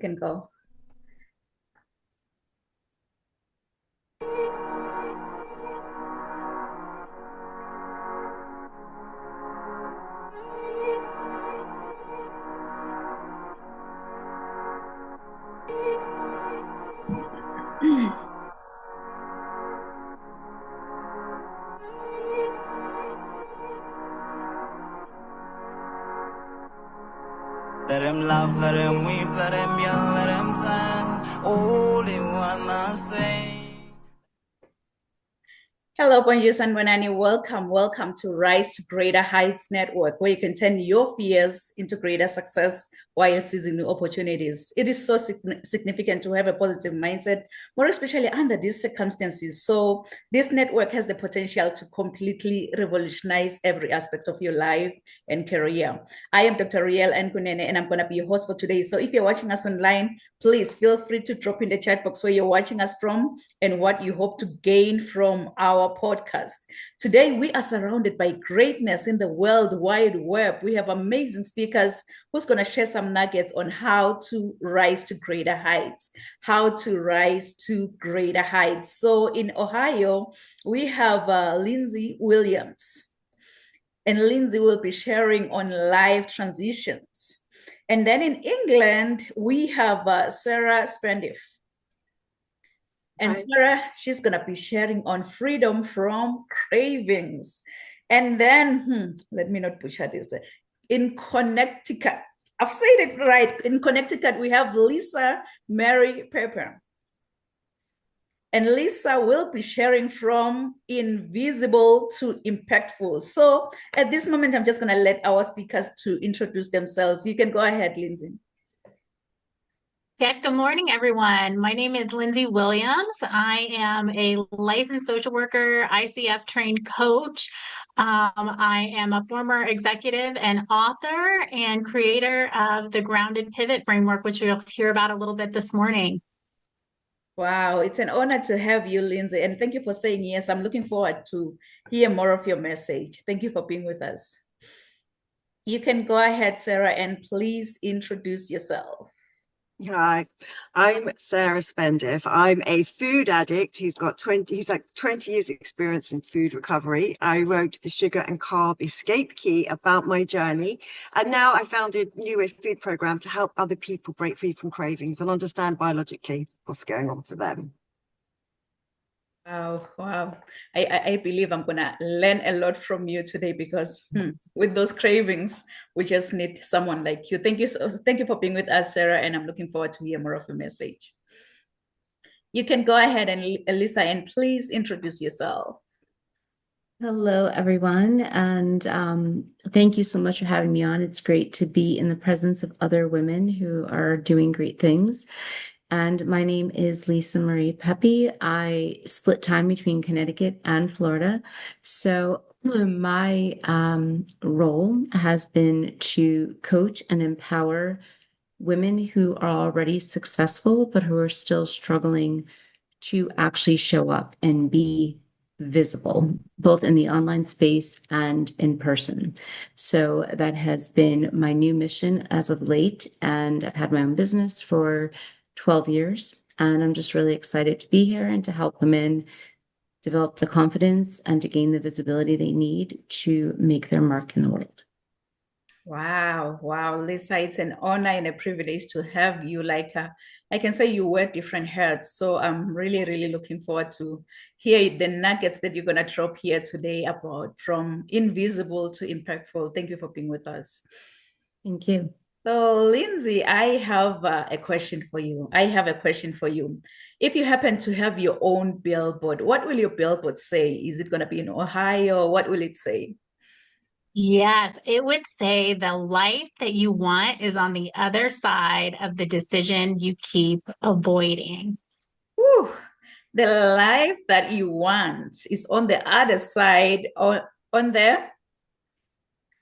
can go. Let him laugh, let him weep, let him yell, let him sing. All they wanna say. Hello, Bonjour and Bonani. Welcome to Rise to Greater Heights Network, where you can turn your fears into greater success while seizing new opportunities. It is so significant to have a positive mindset, more especially under these circumstances. So this network has the potential to completely revolutionize every aspect of your life and career. I am Dr. Riel Nkunene, and I'm going to be your host for today. So if you're watching us online, please feel free to drop in the chat box where you're watching us from and what you hope to gain from our podcast. Today, we are surrounded by greatness in the World Wide Web. We have amazing speakers who's going to share some nuggets on how to rise to greater heights, how to rise to greater heights. So in Ohio, we have Lindsay Williams, and Lindsay will be sharing on life transitions. And then in England, we have Sarah Spendiff. And Sarah, she's going to be sharing on freedom from cravings. And then, let me not butcher this. In Connecticut, I've said it right. In Connecticut, we have Lisa Mary Pepper. And Lisa will be sharing from invisible to impactful. So at this moment, I'm just going to let our speakers to introduce themselves. You can go ahead, Lindsay. Yeah, good morning, everyone. My name is Lindsay Williams. I am a licensed social worker, ICF trained coach. I am a former executive and author and creator of the Grounded Pivot Framework, which you'll hear about a little bit this morning. Wow, it's an honor to have you, Lindsay. And thank you for saying yes. I'm looking forward to hear more of your message. Thank you for being with us. You can go ahead, Sarah, and please introduce yourself. Hi, I'm Sarah Spendiff. I'm a food addict who's like 20 years experience in food recovery. I wrote the Sugar and Carb Escape Key about my journey. And now I founded New Wave Food Program to help other people break free from cravings and understand biologically what's going on for them. Wow. I believe I'm going to learn a lot from you today because with those cravings, we just need someone like you. Thank you for being with us, Sarah, and I'm looking forward to hear more of your message. You can go ahead and Lisa, and please introduce yourself. Hello, everyone, and thank you so much for having me on. It's great to be in the presence of other women who are doing great things. And my name is Lisa Marie Pepe. I split time between Connecticut and Florida. So my role has been to coach and empower women who are already successful, but who are still struggling to actually show up and be visible, both in the online space and in person. So that has been my new mission as of late. And I've had my own business for 12 years. And I'm just really excited to be here and to help women develop the confidence and to gain the visibility they need to make their mark in the world. Wow, Lisa, it's an honor and a privilege to have you. I can say you wear different hats. So I'm really looking forward to hear the nuggets that you're going to drop here today about from invisible to impactful. Thank you for being with us. Thank you. So, Lindsay, I have a question for you. If you happen to have your own billboard, what will your billboard say? Is it going to be in Ohio? What will it say? Yes, it would say the life that you want is on the other side of the decision you keep avoiding. Whew. The life that you want is on the other side, on there.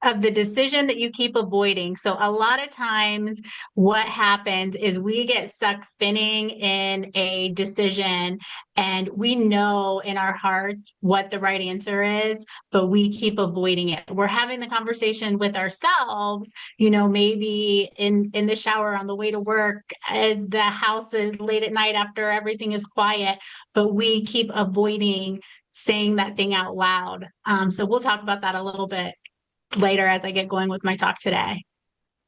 of the decision that you keep avoiding. So a lot of times what happens is we get stuck spinning in a decision and we know in our heart what the right answer is, but we keep avoiding it. We're having the conversation with ourselves, maybe in the shower on the way to work, at the house late at night after everything is quiet, but we keep avoiding saying that thing out loud. So we'll talk about that a little bit later as I get going with my talk today.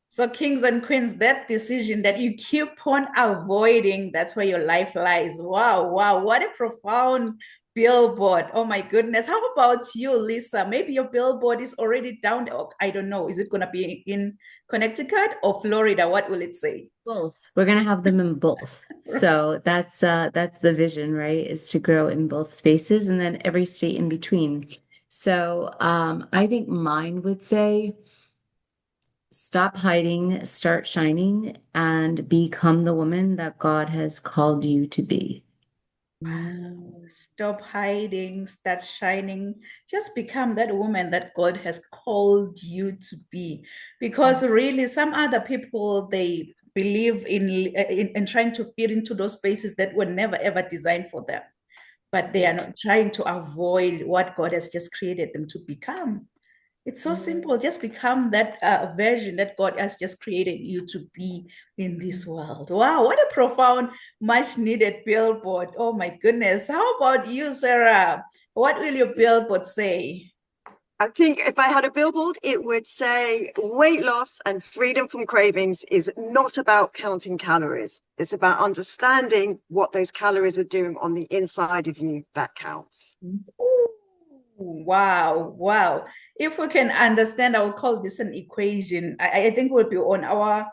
So kings and queens, that decision that you keep on avoiding, that's where your life lies. Wow, wow, what a profound billboard. Oh my goodness. How about you, Lisa? Maybe your billboard is already down there. I don't know. Is it going to be in Connecticut or Florida? What will it say? Both. We're gonna have them in both. So that's the vision, right? Is to grow in both spaces and then every state in between. So I think mine would say stop hiding, start shining, and become the woman that God has called you to be. Wow. Stop hiding, start shining. Just become that woman that God has called you to be. Because really, some other people, they believe in trying to fit into those spaces that were never ever designed for them. But they are not trying to avoid what God has just created them to become. It's so simple. Just become that version that God has just created you to be in this world. Wow, what a profound, much needed billboard. Oh my goodness. How about you, Sarah? What will your billboard say? I think if I had a billboard, it would say weight loss and freedom from cravings is not about counting calories. It's about understanding what those calories are doing on the inside of you that counts. Wow, wow. If we can understand, I will call this an equation. I think we'll be on our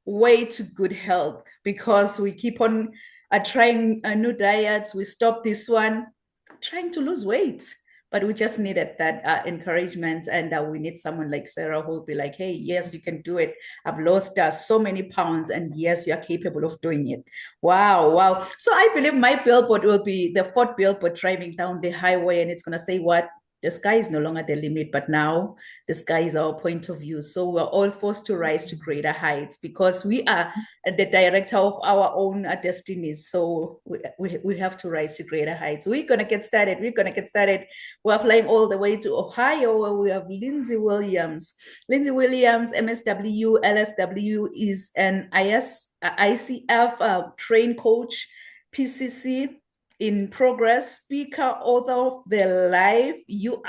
way to good health because we keep on trying new diets. We stop this one, trying to lose weight. But we just needed that encouragement. And we need someone like Sarah who will be like, hey, yes, you can do it. I've lost so many pounds. And yes, you are capable of doing it. Wow, wow. So I believe my billboard will be the fourth billboard driving down the highway. And it's going to say what? The sky is no longer the limit, but now the sky is our point of view. So we're all forced to rise to greater heights because we are the director of our own destinies. So we have to rise to greater heights. We're going to get started. We're flying all the way to Ohio where we have Lindsay Williams. Lindsay Williams, MSW, LSW, is an ICF trained coach, PCC in progress, speaker, author of the life you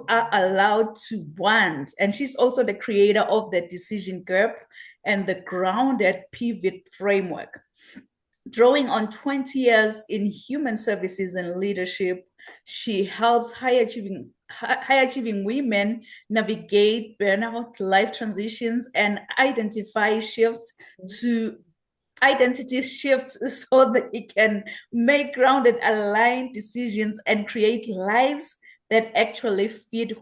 are allowed to want. And she's also the creator of the Decision Gap and the Grounded Pivot Framework. Drawing on 20 years in human services and leadership, she helps high achieving women navigate burnout, life transitions, and identity shifts so that it can make grounded, aligned decisions and create lives that actually fit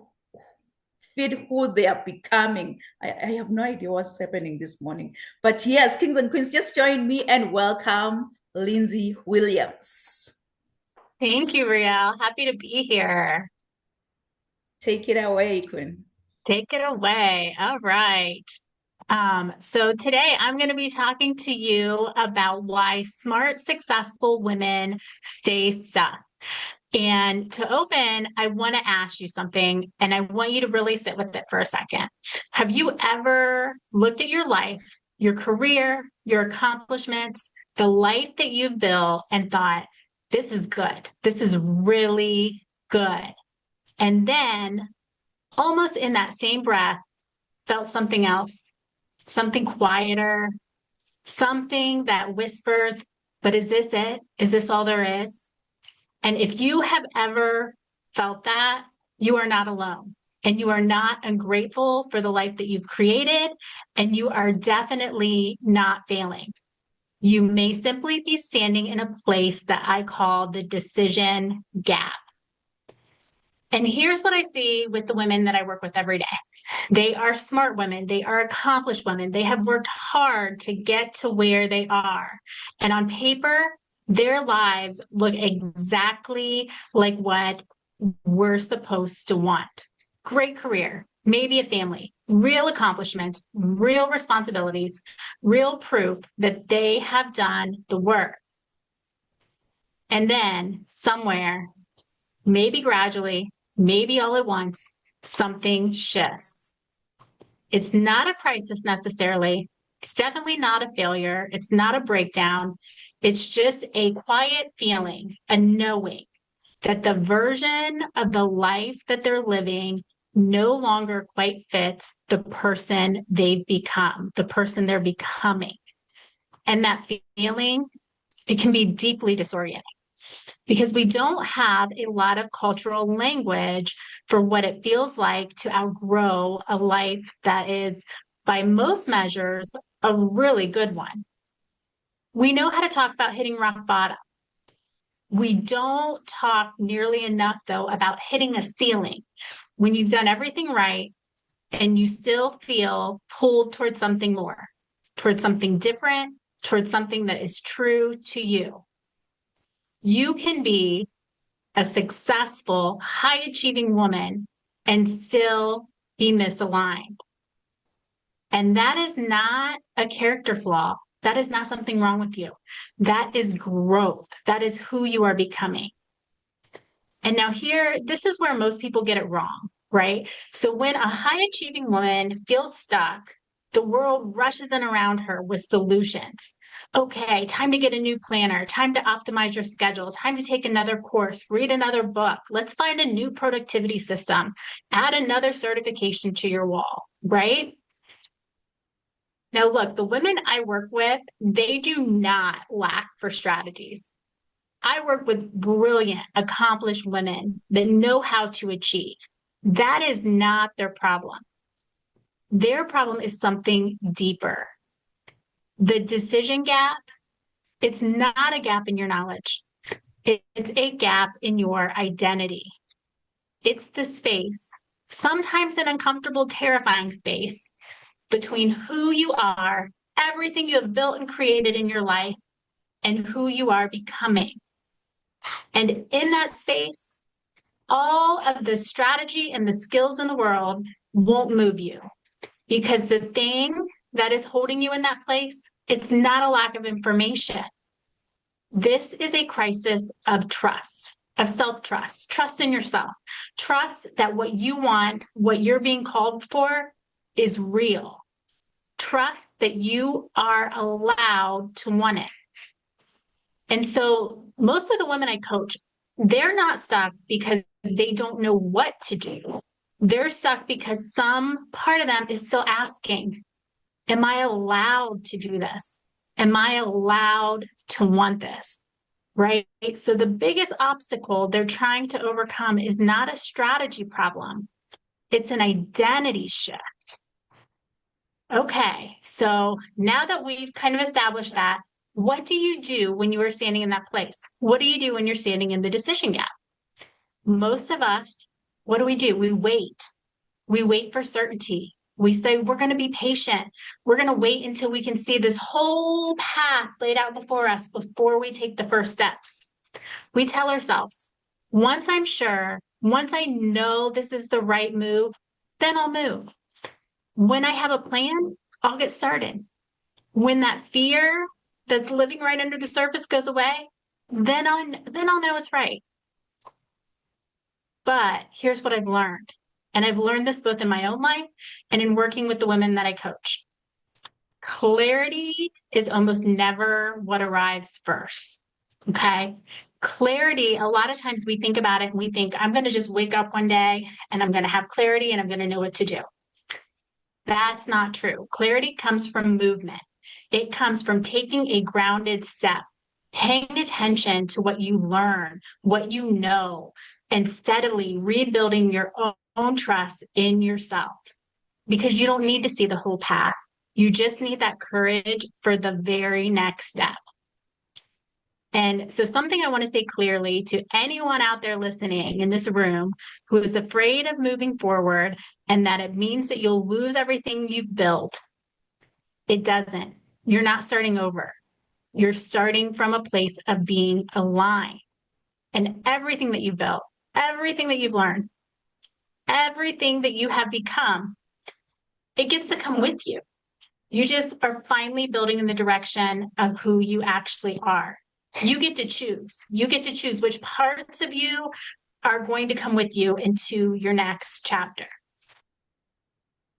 who they are becoming. I have no idea what's happening this morning. But yes, kings and queens, just join me and welcome Lindsay Williams. Thank you, Riel. Happy to be here. Take it away, Queen. Take it away. All right. So today I'm going to be talking to you about why smart, successful women stay stuck. And to open, I want to ask you something, and I want you to really sit with it for a second. Have you ever looked at your life, your career, your accomplishments, the life that you've built and thought, this is good. This is really good. And then almost in that same breath, felt something else, something quieter, something that whispers, but is this it? Is this all there is? And if you have ever felt that, you are not alone. And you are not ungrateful for the life that you've created. And you are definitely not failing. You may simply be standing in a place that I call the decision gap. And here's what I see with the women that I work with every day. They are smart women. They are accomplished women. They have worked hard to get to where they are. And on paper, their lives look exactly like what we're supposed to want. great career, maybe a family, real accomplishments, real responsibilities, real proof that they have done the work. And then somewhere, maybe gradually, maybe all at once, something shifts. It's not a crisis necessarily. It's definitely not a failure. It's not a breakdown. It's just a quiet feeling, a knowing that the version of the life that they're living no longer quite fits the person they've become, the person they're becoming. And that feeling, it can be deeply disorienting because we don't have a lot of cultural language for what it feels like to outgrow a life that is, by most measures, a really good one. We know how to talk about hitting rock bottom. We don't talk nearly enough, though, about hitting a ceiling when you've done everything right and you still feel pulled towards something more, towards something different, towards something that is true to you. You can be a successful, high-achieving woman and still be misaligned. And that is not a character flaw. That is not something wrong with you. That is growth. That is who you are becoming. And now here, this is where most people get it wrong, right? So when a high-achieving woman feels stuck, the world rushes in around her with solutions. Okay, time to get a new planner, time to optimize your schedule, time to take another course, read another book. Let's find a new productivity system, add another certification to your wall, right? Now, look, the women I work with, they do not lack for strategies. I work with brilliant, accomplished women that know how to achieve. That is not their problem. Their problem is something deeper. The decision gap, it's not a gap in your knowledge. It's a gap in your identity. It's the space, sometimes an uncomfortable, terrifying space, between who you are, everything you have built and created in your life, and who you are becoming. And in that space, all of the strategy and the skills in the world won't move you, because the thing that is holding you in that place, it's not a lack of information. This is a crisis of trust, of self-trust, trust in yourself, trust that what you want, what you're being called for is real. Trust that you are allowed to want it. And so most of the women I coach, they're not stuck because they don't know what to do. They're stuck because some part of them is still asking, am I allowed to do this? Am I allowed to want this? Right? So the biggest obstacle they're trying to overcome is not a strategy problem. It's an identity shift. Okay, so now that we've kind of established that, what do you do when you are standing in that place? What do you do when you're standing in the decision gap? Most of us, what do? We wait. We wait for certainty. We say, we're going to be patient. We're going to wait until we can see this whole path laid out before us before we take the first steps. We tell ourselves, once I'm sure, once I know this is the right move, then I'll move. When I have a plan, I'll get started. When that fear that's living right under the surface goes away, then I'll know it's right. But here's what I've learned. And I've learned this both in my own life and in working with the women that I coach. Clarity is almost never what arrives first. Okay. Clarity, a lot of times we think about it and we think, I'm going to just wake up one day and I'm going to have clarity and I'm going to know what to do. That's not true. Clarity comes from movement. It comes from taking a grounded step, paying attention to what you learn, what you know, and steadily rebuilding your own trust in yourself. Because you don't need to see the whole path. You just need that courage for the very next step. And so something I want to say clearly to anyone out there listening in this room who is afraid of moving forward and that it means that you'll lose everything you've built, it doesn't. You're not starting over. You're starting from a place of being aligned. And everything that you've built, everything that you've learned, everything that you have become, it gets to come with you. You just are finally building in the direction of who you actually are. You get to choose. You get to choose which parts of you are going to come with you into your next chapter.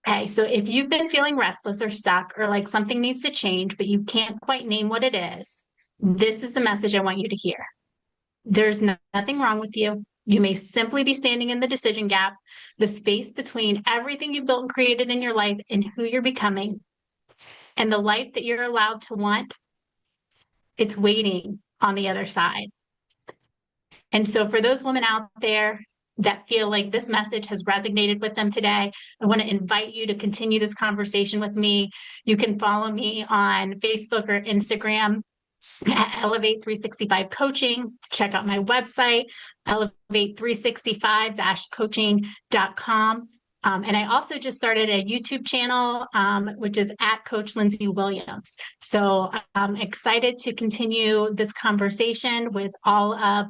Okay, so if you've been feeling restless or stuck or like something needs to change, but you can't quite name what it is, this is the message I want you to hear. There's nothing wrong with you. You may simply be standing in the decision gap, the space between everything you've built and created in your life and who you're becoming. And the life that you're allowed to want, it's waiting on the other side. And so for those women out there that feel like this message has resonated with them today, I want to invite you to continue this conversation with me. You can follow me on Facebook or Instagram at Elevate 365 Coaching. Check out my website, elevate365-coaching.com. And I also just started a YouTube channel, which is at Coach Lindsay Williams. So I'm excited to continue this conversation with all of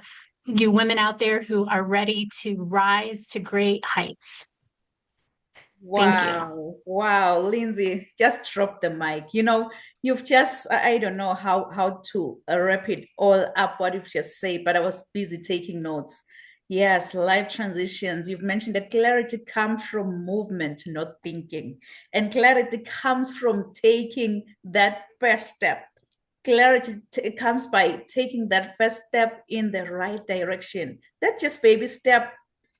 you women out there who are ready to rise to great heights. Wow. Wow, Lindsay, just drop the mic. You've just, I don't know how to wrap it all up, what you've just said, but I was busy taking notes. Yes, life transitions. You've mentioned that clarity comes from movement, not thinking. And clarity comes from taking that first step. Clarity comes by taking that first step in the right direction. That's just baby step.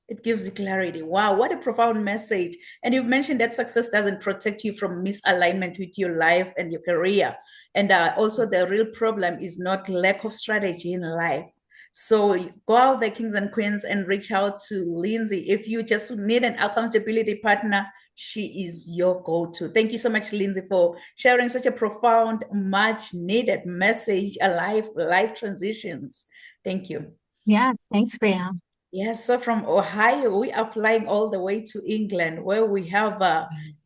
It gives you clarity. Wow, what a profound message. And you've mentioned that success doesn't protect you from misalignment with your life and your career. And also the real problem is not lack of strategy in life. So go out there, kings and queens, and reach out to Lindsay. If you just need an accountability partner, she is your go-to. Thank you so much, Lindsay, for sharing such a profound, much needed message, life transitions. Thank you. Yeah, thanks, Priya. Yes, so from Ohio, we are flying all the way to England, where we have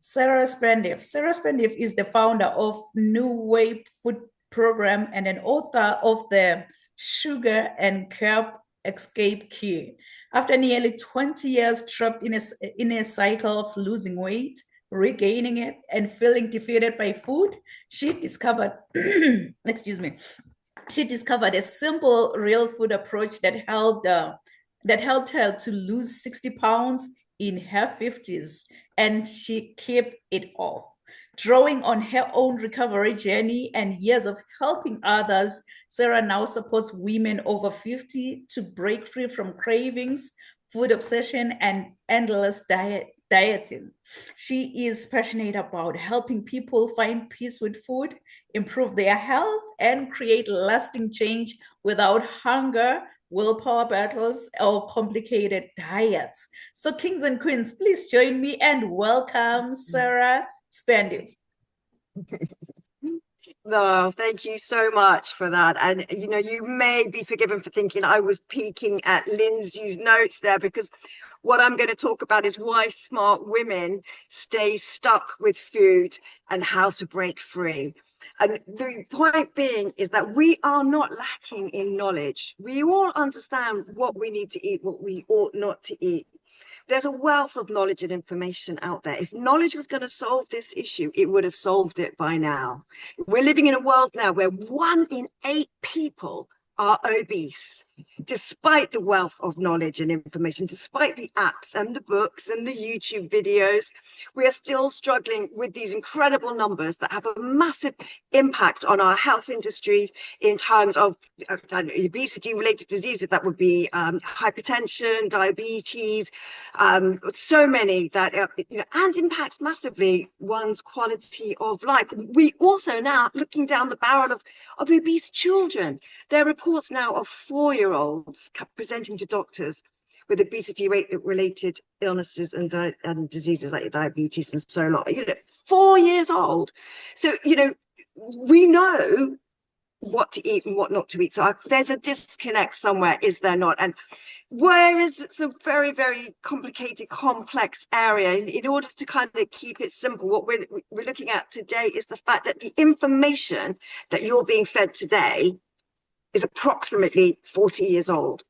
Sarah Spendiff. Sarah Spendiff is the founder of New Way Food Program and an author of the Sugar and Carb Escape Key. After nearly 20 years trapped in a cycle of losing weight, regaining it, and feeling defeated by food, she discovered, excuse me, she discovered a simple real food approach that helped her to lose 60 pounds in her 50s, and she kept it off. Drawing on her own recovery journey and years of helping others, Sarah now supports women over 50 to break free from cravings, food obsession, and endless dieting. She is passionate about helping people find peace with food, improve their health, and create lasting change without hunger, willpower battles, or complicated diets. So kings and queens, please join me and welcome Sarah Spendiff. No, thank you so much for that. And you may be forgiven for thinking I was peeking at Lindsay's notes there, because what I'm going to talk about is why smart women stay stuck with food and how to break free. And the point being is that we are not lacking in knowledge. We all understand what we need to eat, what we ought not to eat. There's a wealth of knowledge and information out there. If knowledge was going to solve this issue, it would have solved it by now. We're living in a world now where 1 in 8 people are obese, despite the wealth of knowledge and information, despite the apps and the books and the YouTube videos. We are still struggling with these incredible numbers that have a massive impact on our health industry in terms of obesity-related diseases. That would be hypertension, diabetes, so many that, and impacts massively one's quality of life. We also now looking down the barrel of obese children. There are reports now of 4-year-olds presenting to doctors with obesity-related illnesses and diseases like diabetes and so on. 4 years old. So, we know what to eat and what not to eat. So there's a disconnect somewhere, is there not? And whereas it's a very, very complicated, complex area, in order to kind of keep it simple, what we're looking at today is the fact that the information that you're being fed today is approximately 40 years old.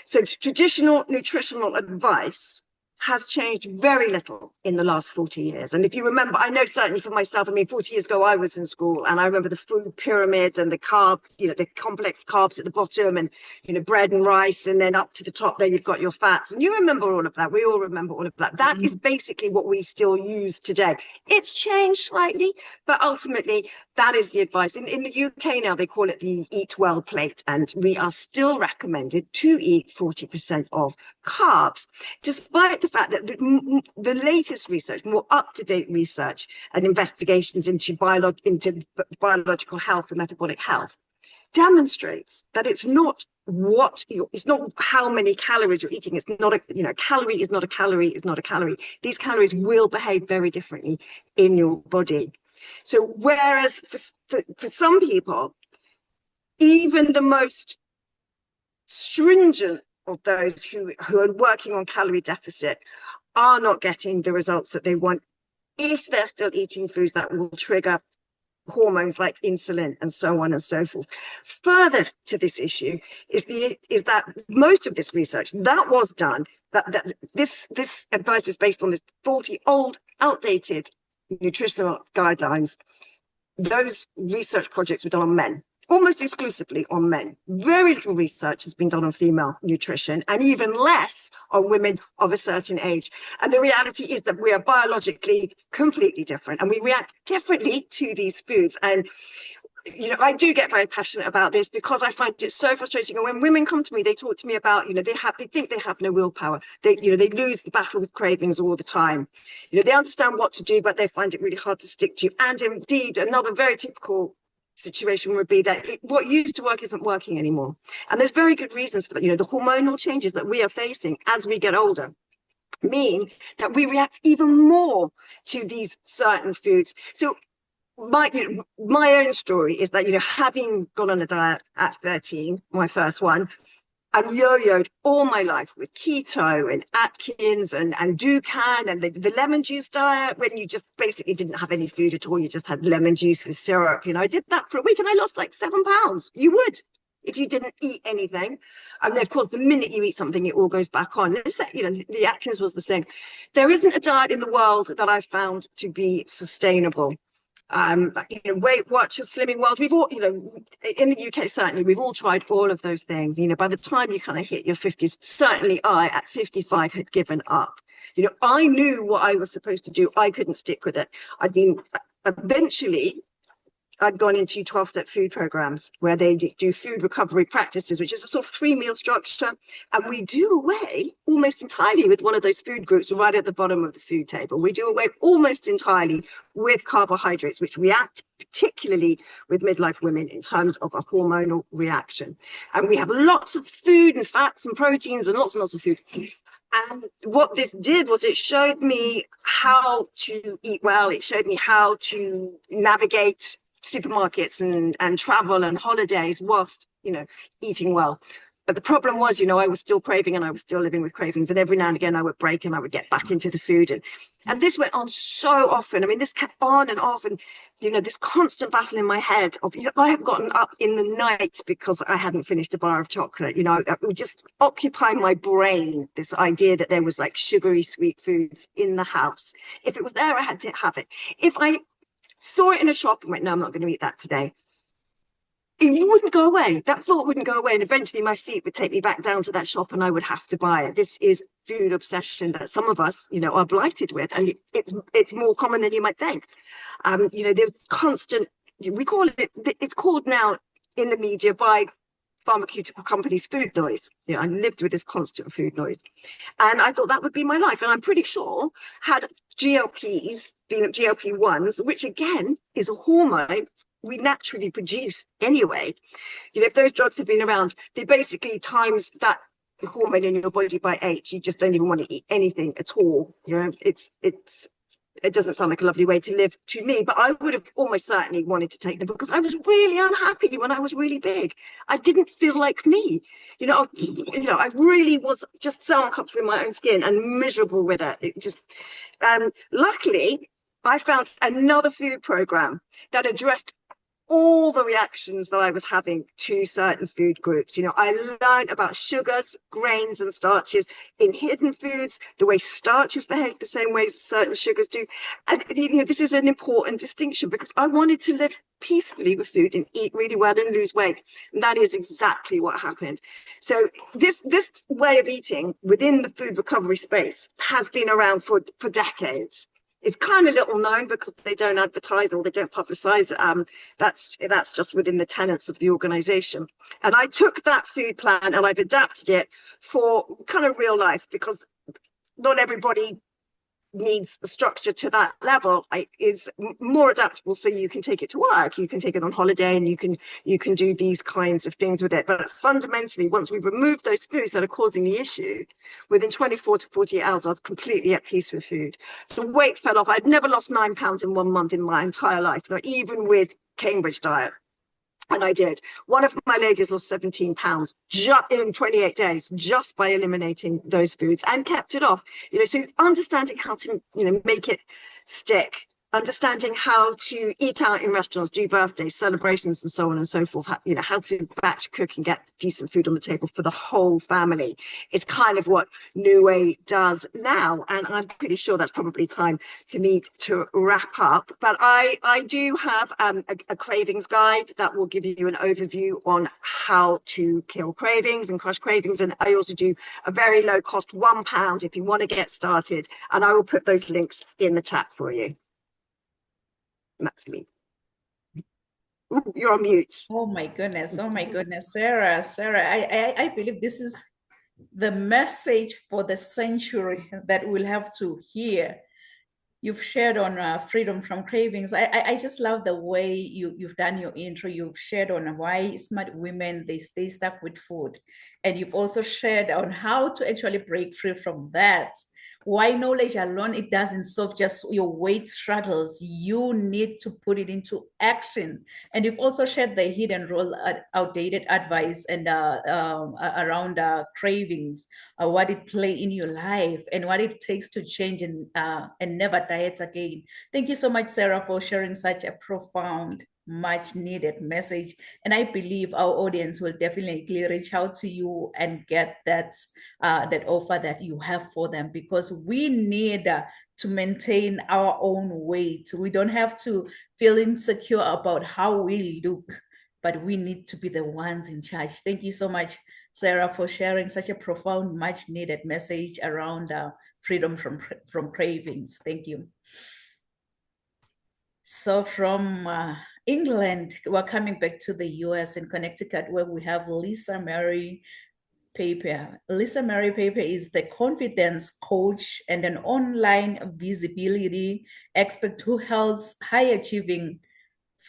So traditional nutritional advice has changed very little in the last 40 years. And if you remember, I know certainly for myself, I mean, 40 years ago, I was in school and I remember the food pyramid and the carb, you know, the complex carbs at the bottom and, you know, bread and rice. And then up to the top there, you've got your fats. And you remember all of that. We all remember all of that. That is basically what we still use today. It's changed slightly, but ultimately that is the advice. In the UK now, they call it the Eat Well plate. And we are still recommended to eat 40% of carbs, despite the fact that the latest research, more up-to-date research and investigations into biological health and metabolic health demonstrates that it's not it's not how many calories you're eating. It's not a, you know, calorie is not a calorie is not a calorie. These calories will behave very differently in your body. So whereas for some people, even the most stringent of those who are working on calorie deficit are not getting the results that they want if they're still eating foods that will trigger hormones like insulin and so on and so forth. Further to this issue is that most of this research that was done, that this advice is based on this faulty, old, outdated nutritional guidelines. Those research projects were done on men, almost exclusively on men. Very little research has been done on female nutrition, and even less on women of a certain age. And the reality is that we are biologically completely different, and we react differently to these foods. And you know, I do get very passionate about this because I find it so frustrating. And when women come to me, they talk to me about, you know, they think they have no willpower. They lose the battle with cravings all the time. You know, they understand what to do, but they find it really hard to stick to. And indeed, another very typical situation would be that what used to work isn't working anymore. And there's very good reasons for that. You know, the hormonal changes that we are facing as we get older mean that we react even more to these certain foods. So my own story is that, you know, having gone on a diet at 13, my first one, I've yo-yoed all my life with keto and Atkins and Dukan and the lemon juice diet, when you just basically didn't have any food at all. You just had lemon juice with syrup. You know, I did that for a week and I lost like 7 pounds. You would, if you didn't eat anything. And then, of course, the minute you eat something, it all goes back on. It's that, you know, the Atkins was the same. There isn't a diet in the world that I've found to be sustainable. You know, Weight Watchers, Slimming World, we've all, you know, in the UK certainly, we've all tried all of those things. You know, by the time you kind of hit your 50s, certainly I at 55 had given up. You know, I knew what I was supposed to do. I couldn't stick with it. Eventually I'd gone into 12-step food programs where they do food recovery practices, which is a sort of 3-meal structure. And we do away almost entirely with one of those food groups right at the bottom of the food table. We do away almost entirely with carbohydrates, which react particularly with midlife women in terms of a hormonal reaction. And we have lots of food and fats and proteins and lots of food. And what this did was it showed me how to eat well. It showed me how to navigate supermarkets and travel and holidays whilst, you know, eating well. But the problem was, you know, I was still craving and I was still living with cravings, and every now and again I would break and I would get back into the food, and this went on so often. I mean, this kept on and off, and you know, this constant battle in my head of, you know, I have gotten up in the night because I hadn't finished a bar of chocolate. You know, it would just occupy my brain, this idea that there was like sugary sweet foods in the house. If it was there, I had to have it. If I saw it in a shop and went, no, I'm not going to eat that today, it wouldn't go away. That thought wouldn't go away. And eventually my feet would take me back down to that shop and I would have to buy it. This is food obsession that some of us, you know, are blighted with. And it's more common than you might think. You know, there's constant, we call it, it's called now in the media by pharmaceutical companies, food noise. You know, I lived with this constant food noise. And I thought that would be my life. And I'm pretty sure had GLPs, being GLP-1s, which again is a hormone we naturally produce anyway. You know, if those drugs have been around, they basically times that hormone in your body by 8. You just don't even want to eat anything at all. You know, it doesn't sound like a lovely way to live to me, but I would have almost certainly wanted to take them because I was really unhappy when I was really big. I didn't feel like me. You know, I really was just so uncomfortable in my own skin and miserable with it. It just, luckily, I found another food program that addressed all the reactions that I was having to certain food groups. You know, I learned about sugars, grains, and starches in hidden foods, the way starches behave the same way certain sugars do. And, you know, this is an important distinction because I wanted to live peacefully with food and eat really well and lose weight. And that is exactly what happened. So this way of eating within the food recovery space has been around for decades. It's kind of little known because they don't advertise or they don't publicize. That's just within the tenets of the organization. And I took that food plan and I've adapted it for kind of real life because not everybody needs the structure to that level. Is more adaptable, so you can take it to work, you can take it on holiday, and you can do these kinds of things with it. But fundamentally, once we've removed those foods that are causing the issue, within 24 to 48 hours I was completely at peace with food. So weight fell off. I'd never lost 9 pounds in 1 month in my entire life, not even with Cambridge diet. And I did. One of my ladies lost 17 pounds just in 28 days, just by eliminating those foods, and kept it off. You know, so understanding how to, you know, make it stick, understanding how to eat out in restaurants, do birthdays, celebrations, and so on and so forth. You know, how to batch cook and get decent food on the table for the whole family is kind of what New Way does now. And I'm pretty sure that's probably time for me to wrap up. But I do have a cravings guide that will give you an overview on how to kill cravings and crush cravings. And I also do a very low cost £1 if you want to get started. And I will put those links in the chat for you. That's me. Ooh, you're on mute. Oh my goodness, Sarah, I believe this is the message for the century that we'll have to hear. You've shared on freedom from cravings. I just love the way you've done your intro. You've shared on why smart women, they stay stuck with food. And you've also shared on how to actually break free from that. Why knowledge alone, it doesn't solve just your weight struggles. You need to put it into action. And you've also shared the hidden role, outdated advice and around cravings, what it play in your life and what it takes to change and never diet again. Thank you so much, Sarah, for sharing such a profound, much needed message. And I believe our audience will definitely reach out to you and get that that offer that you have for them, because we need to maintain our own weight. We don't have to feel insecure about how we look, but we need to be the ones in charge. Thank you so much, Sarah, for sharing such a profound, much needed message around freedom from cravings. Thank you. So from England, we're coming back to the US in Connecticut, where we have Lisa Mary Paper. Lisa Mary Paper is the confidence coach and an online visibility expert who helps high-achieving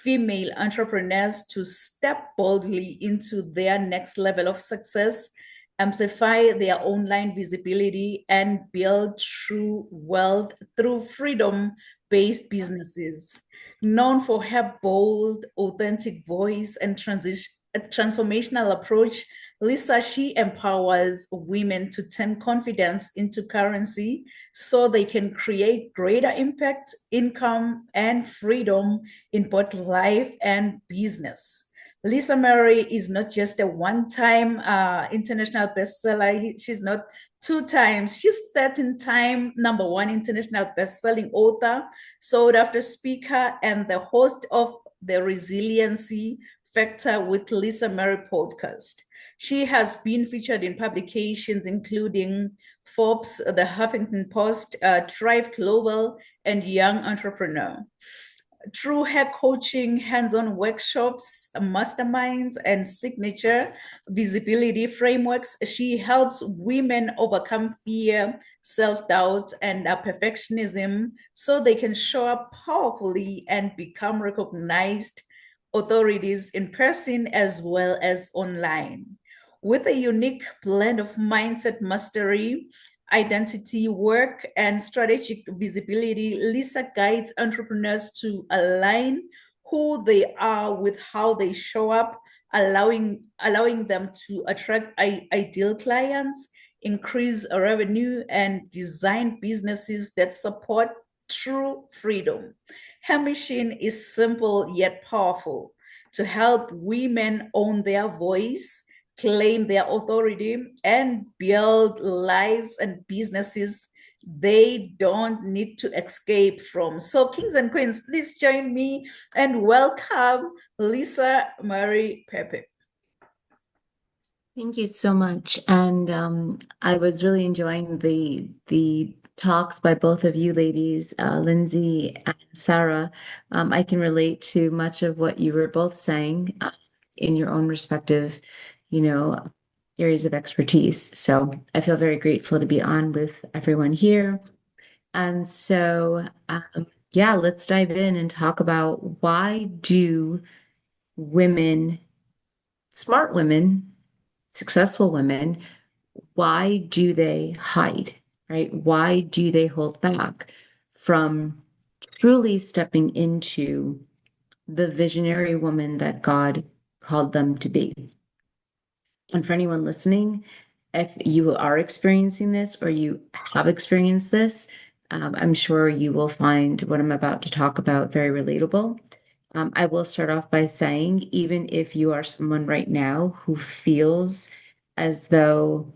female entrepreneurs to step boldly into their next level of success, amplify their online visibility, and build true wealth through freedom-based businesses. Known for her bold, authentic voice and transformational approach, Lisa, she empowers women to turn confidence into currency so they can create greater impact, income, and freedom in both life and business. Lisa Mary is not just a one-time international bestseller. She's not 2 times. She's 13-time #1 international best-selling author, sought-after speaker, and the host of the Resiliency Factor with Lisa Mary podcast. She has been featured in publications including Forbes, the Huffington Post, Thrive Global, and Young Entrepreneur. Through her coaching, hands-on workshops, masterminds, and signature visibility frameworks, she helps women overcome fear, self-doubt, and perfectionism so they can show up powerfully and become recognized authorities in person as well as online. With a unique blend of mindset mastery, identity work, and strategic visibility, Lisa guides entrepreneurs to align who they are with how they show up, allowing them to attract ideal clients, increase revenue, and design businesses that support true freedom. Her mission is simple yet powerful: to help women own their voice, claim their authority, and build lives and businesses they don't need to escape from. So, kings and queens, please join me and welcome Lisa Marie Pepe. Thank you so much. And I was really enjoying the talks by both of you ladies, Lindsay and Sarah. I can relate to much of what you were both saying in your own respective, areas of expertise. So I feel very grateful to be on with everyone here. And so, yeah, let's dive in and talk about why do women, smart women, successful women, why do they hide, right? Why do they hold back from truly stepping into the visionary woman that God called them to be? And for anyone listening, if you are experiencing this or you have experienced this, I'm sure you will find what I'm about to talk about very relatable. I will start off by saying, even if you are someone right now who feels as though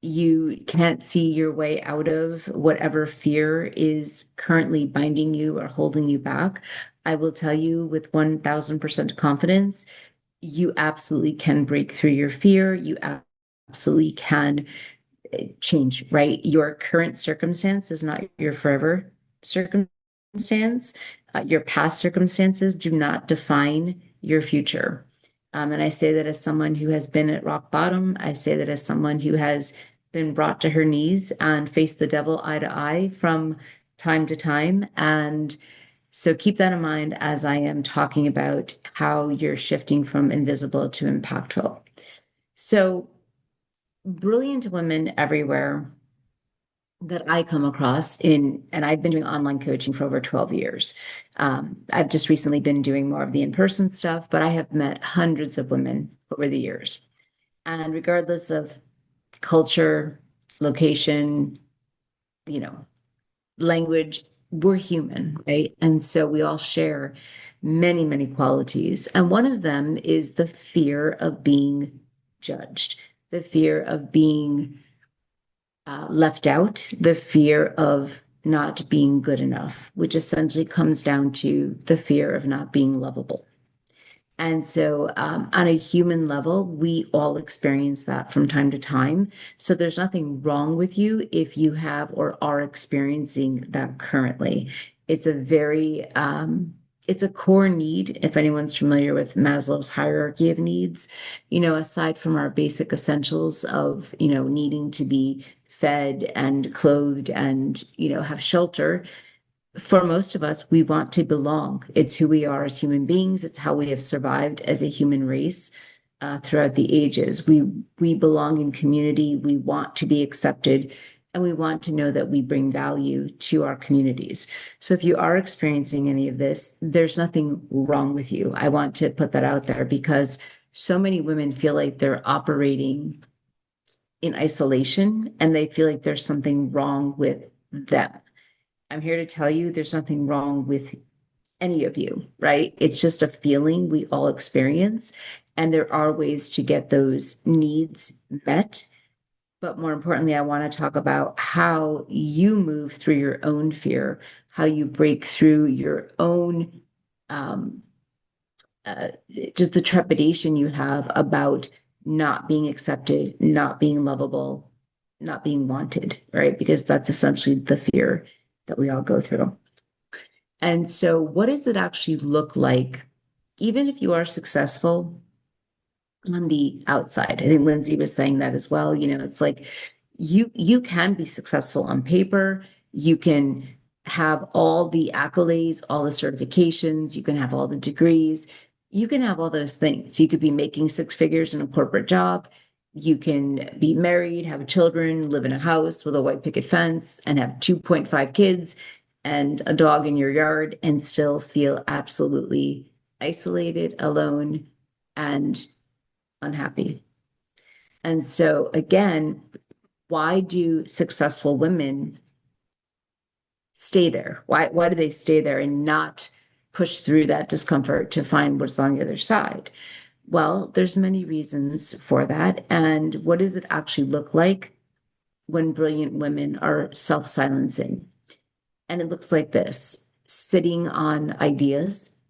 you can't see your way out of whatever fear is currently binding you or holding you back, I will tell you with 1000% confidence, you absolutely can break through your fear. You absolutely can change, right? Your current circumstance is not your forever circumstance. Your past circumstances do not define your future. And I say that as someone who has been at rock bottom. I say that as someone who has been brought to her knees and faced the devil eye to eye from time to time. And so keep that in mind as I am talking about how you're shifting from invisible to impactful. So brilliant women everywhere that I come across and I've been doing online coaching for over 12 years. I've just recently been doing more of the in-person stuff, but I have met hundreds of women over the years. And regardless of culture, location, language, we're human, right? And so we all share many, many qualities. And one of them is the fear of being judged, the fear of being left out, the fear of not being good enough, which essentially comes down to the fear of not being lovable. And so, on a human level, we all experience that from time to time. So, there's nothing wrong with you if you have or are experiencing that currently. It's a very, it's a core need. If anyone's familiar with Maslow's hierarchy of needs, aside from our basic essentials of, needing to be fed and clothed and, have shelter, for most of us, we want to belong. It's who we are as human beings. It's how we have survived as a human race throughout the ages. We belong in community. We want to be accepted, and we want to know that we bring value to our communities. So if you are experiencing any of this, there's nothing wrong with you. I want to put that out there because so many women feel like they're operating in isolation and they feel like there's something wrong with them. I'm here to tell you there's nothing wrong with any of you, right? It's just a feeling we all experience. And there are ways to get those needs met. But more importantly, I want to talk about how you move through your own fear, how you break through your own, just the trepidation you have about not being accepted, not being lovable, not being wanted, right? Because that's essentially the fear that we all go through. And so what does it actually look like, even if you are successful on the outside? I think Lindsay was saying that as well. It's like you can be successful on paper. You can have all the accolades, all the certifications. You can have all the degrees. You can have all those things. You could be making six figures in a corporate job. You can be married, have children, live in a house with a white picket fence, and have 2.5 kids and a dog in your yard and still feel absolutely isolated, alone, and unhappy. And so again, why do successful women stay there? Why do they stay there and not push through that discomfort to find what's on the other side? Well, there's many reasons for that. And what does it actually look like when brilliant women are self-silencing? And it looks like this: sitting on ideas.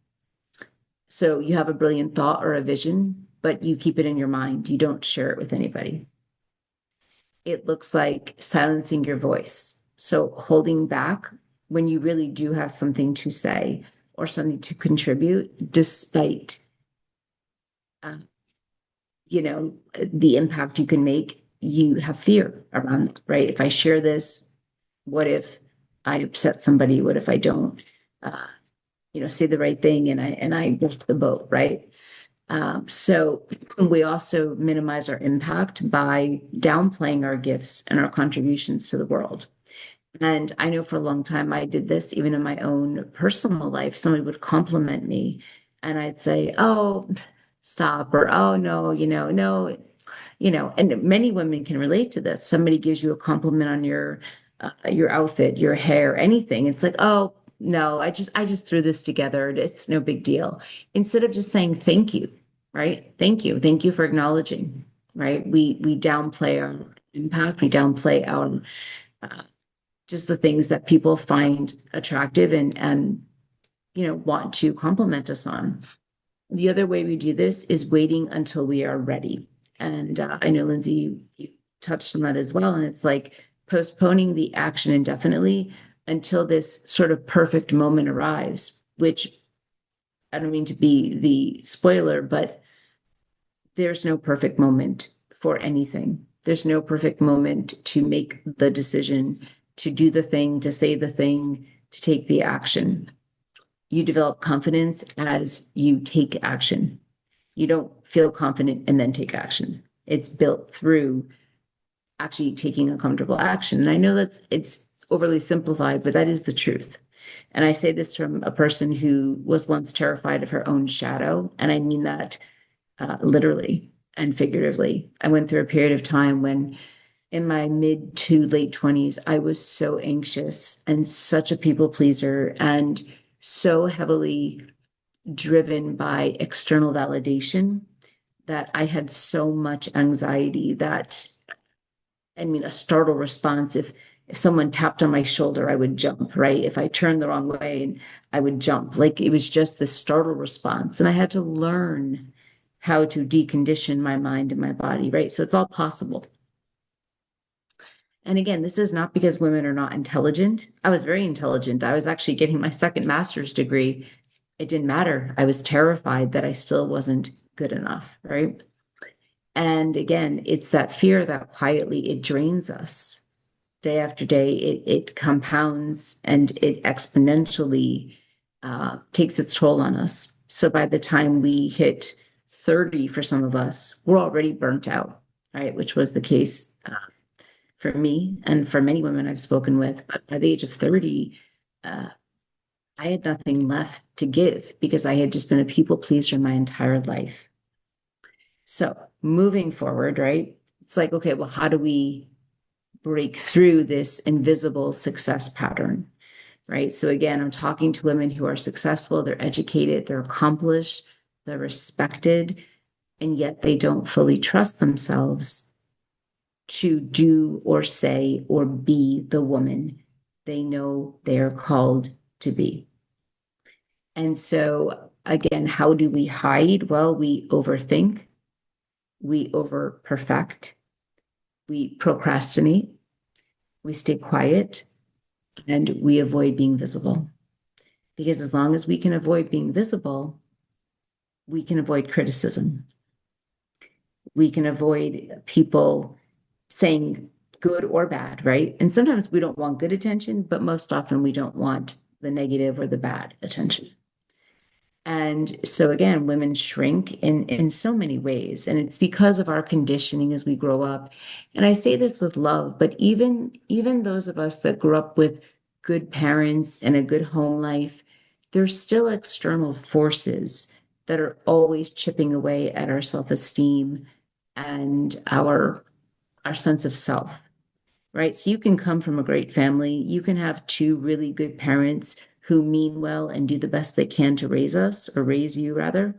So you have a brilliant thought or a vision, but you keep it in your mind. You don't share it with anybody. It looks like silencing your voice. So holding back when you really do have something to say or something to contribute, despite, the impact you can make. You have fear around that, right? If I share this, what if I upset somebody? What if I don't, say the right thing and I lift the boat, right? So we also minimize our impact by downplaying our gifts and our contributions to the world. And I know for a long time I did this even in my own personal life. Somebody would compliment me and I'd say, "Oh, stop," or "Oh, no, no," and many women can relate to this. Somebody gives you a compliment on your outfit, your hair, anything. It's like, "Oh, no, I just threw this together. It's no big deal." Instead of just saying thank you, right? Thank you. Thank you for acknowledging, right? We downplay our impact. We downplay our just the things that people find attractive and want to compliment us on. The other way we do this is waiting until we are ready. And I know, Lindsay, you touched on that as well. And it's like postponing the action indefinitely until this sort of perfect moment arrives, which I don't mean to be the spoiler, but there's no perfect moment for anything. There's no perfect moment to make the decision, to do the thing, to say the thing, to take the action. You develop confidence as you take action. You don't feel confident and then take action. It's built through actually taking uncomfortable action. And I know it's overly simplified, but that is the truth. And I say this from a person who was once terrified of her own shadow. And I mean that literally and figuratively. I went through a period of time when in my mid to late 20s, I was so anxious and such a people pleaser and so heavily driven by external validation that I had so much anxiety that, a startle response, if someone tapped on my shoulder, I would jump, right? If I turned the wrong way, I would jump. Like it was just this startle response. And I had to learn how to decondition my mind and my body, right? So it's all possible. And again, this is not because women are not intelligent. I was very intelligent. I was actually getting my second master's degree. It didn't matter. I was terrified that I still wasn't good enough, right? And again, it's that fear that quietly it drains us day after day. It compounds and it exponentially takes its toll on us. So by the time we hit 30, for some of us, we're already burnt out, right? Which was the case for me and for many women I've spoken with. But by the age of 30, I had nothing left to give because I had just been a people pleaser my entire life. So moving forward, right? It's like, okay, well, how do we break through this invisible success pattern, right? So again, I'm talking to women who are successful, they're educated, they're accomplished, they're respected, and yet they don't fully trust themselves to do or say or be the woman they know they're called to be. And so again, how do we hide? Well, we overthink, we over-perfect, we procrastinate, we stay quiet, and we avoid being visible. Because as long as we can avoid being visible, we can avoid criticism. We can avoid people saying good or bad, right? And sometimes we don't want good attention, but most often we don't want the negative or the bad attention. And so again, women shrink in so many ways. And it's because of our conditioning as we grow up. And I say this with love, but even those of us that grew up with good parents and a good home life, there's still external forces that are always chipping away at our self-esteem and our sense of self, right? So you can come from a great family. You can have two really good parents who mean well and do the best they can to raise us, or raise you rather.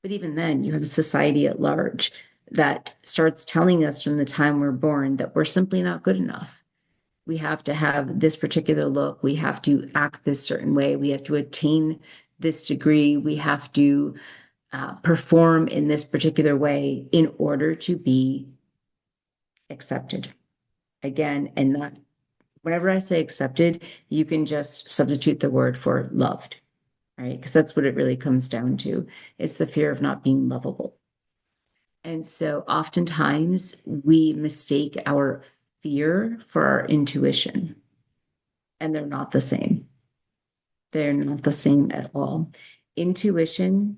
But even then, you have a society at large that starts telling us from the time we're born that we're simply not good enough. We have to have this particular look. We have to act this certain way. We have to attain this degree. We have to perform in this particular way in order to be accepted. Again, and not, whenever I say accepted, you can just substitute the word for loved, right? Because that's what it really comes down to. It's the fear of not being lovable. And so oftentimes we mistake our fear for our intuition, and they're not the same. They're not the same at all. Intuition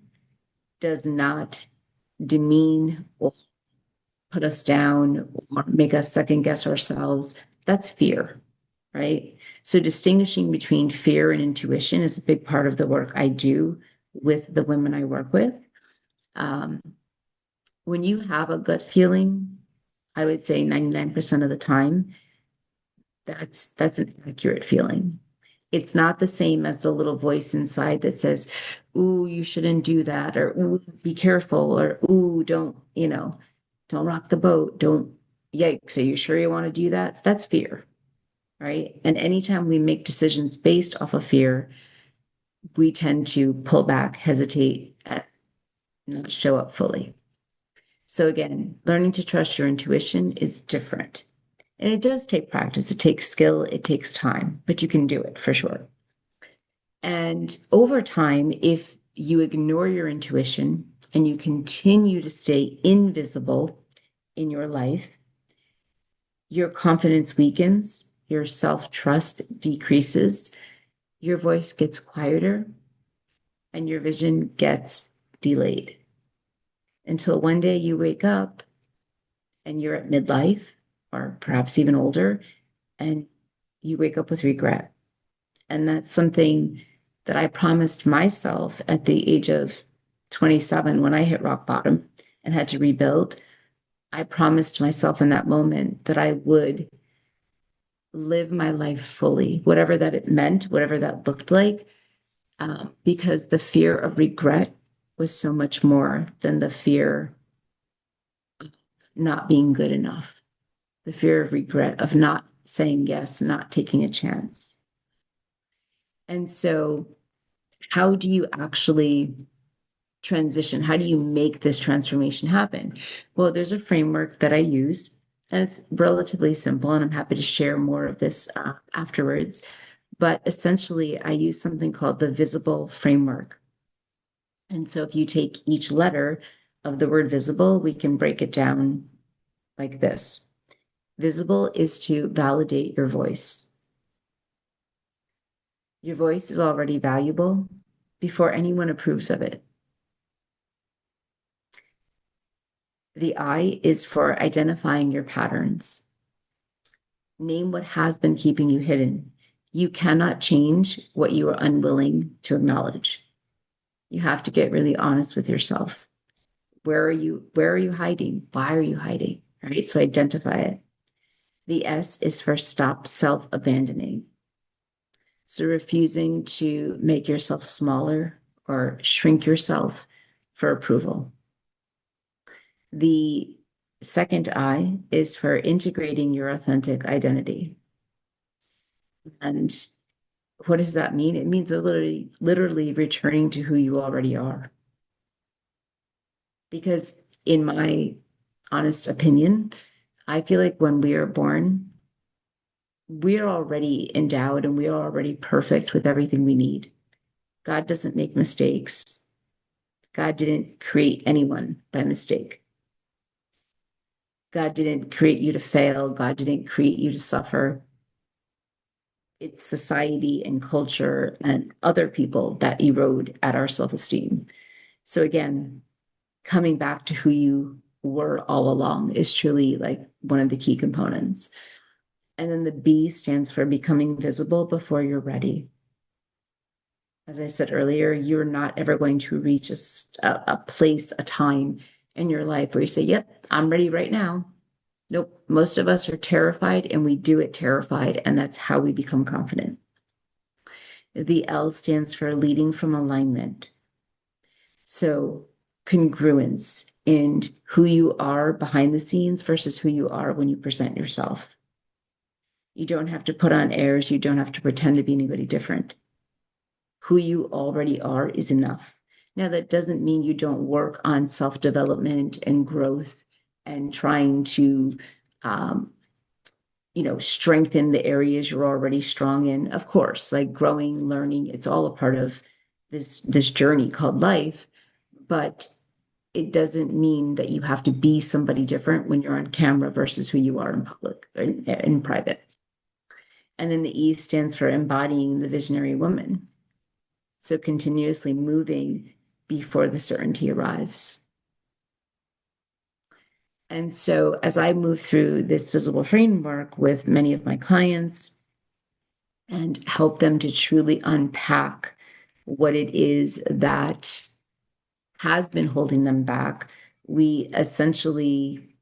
does not demean or put us down or make us second guess ourselves. That's fear, right? So distinguishing between fear and intuition is a big part of the work I do with the women I work with. When you have a gut feeling, I would say 99% of the time, that's an accurate feeling. It's not the same as the little voice inside that says, ooh, you shouldn't do that, or ooh, be careful, or ooh, don't rock the boat. Don't, yikes, are you sure you want to do that? That's fear, right? And anytime we make decisions based off of fear, we tend to pull back, hesitate, and not show up fully. So again, learning to trust your intuition is different. And it does take practice. It takes skill. It takes time, but you can do it for sure. And over time, if you ignore your intuition and you continue to stay invisible in your life, your confidence weakens, your self-trust decreases, your voice gets quieter, and your vision gets delayed. Until one day you wake up and you're at midlife, or perhaps even older, and you wake up with regret. And that's something that I promised myself at the age of 27 when I hit rock bottom and had to rebuild. I promised myself in that moment that I would live my life fully, whatever that it meant, whatever that looked like, because the fear of regret was so much more than the fear of not being good enough. The fear of regret, of not saying yes, not taking a chance. And so how do you actually transition? How do you make this transformation happen? Well, there's a framework that I use, and it's relatively simple, and I'm happy to share more of this afterwards. But essentially, I use something called the visible framework. And so if you take each letter of the word visible, we can break it down like this. Visible is to validate your voice. Your voice is already valuable before anyone approves of it. The I is for identifying your patterns. Name what has been keeping you hidden. You cannot change what you are unwilling to acknowledge. You have to get really honest with yourself. Where are you hiding? Why are you hiding? All right, so identify it. The S is for stop self-abandoning. So refusing to make yourself smaller or shrink yourself for approval. The second I is for integrating your authentic identity. And what does that mean? It means literally returning to who you already are. Because in my honest opinion, I feel like when we are born, we're already endowed and we're already perfect with everything we need. God doesn't make mistakes. God didn't create anyone by mistake. God didn't create you to fail. God didn't create you to suffer. It's society and culture and other people that erode at our self-esteem. So again, coming back to who you were all along is truly like one of the key components. And then the B stands for becoming visible before you're ready. As I said earlier, you're not ever going to reach a place, a time in your life where you say, yep, I'm ready right now. Nope. Most of us are terrified and we do it terrified. And that's how we become confident. The L stands for leading from alignment. So congruence in who you are behind the scenes versus who you are when you present yourself. You don't have to put on airs. You don't have to pretend to be anybody different. Who you already are is enough. Now, that doesn't mean you don't work on self-development and growth and trying to, strengthen the areas you're already strong in. Of course, like growing, learning, it's all a part of this journey called life. But it doesn't mean that you have to be somebody different when you're on camera versus who you are in public, in private. And then the E stands for embodying the visionary woman. So continuously moving before the certainty arrives. And so as I move through this visible framework with many of my clients and help them to truly unpack what it is that has been holding them back, we essentially,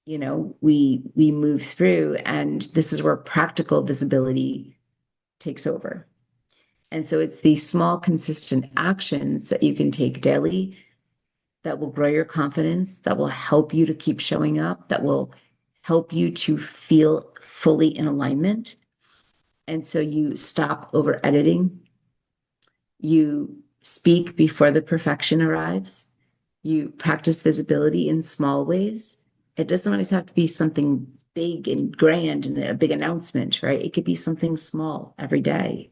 we move through, and this is where practical visibility takes over. And so it's these small, consistent actions that you can take daily that will grow your confidence, that will help you to keep showing up, that will help you to feel fully in alignment. And so you stop over editing. You speak before the perfection arrives. You practice visibility in small ways. It doesn't always have to be something big and grand and a big announcement, right? It could be something small every day.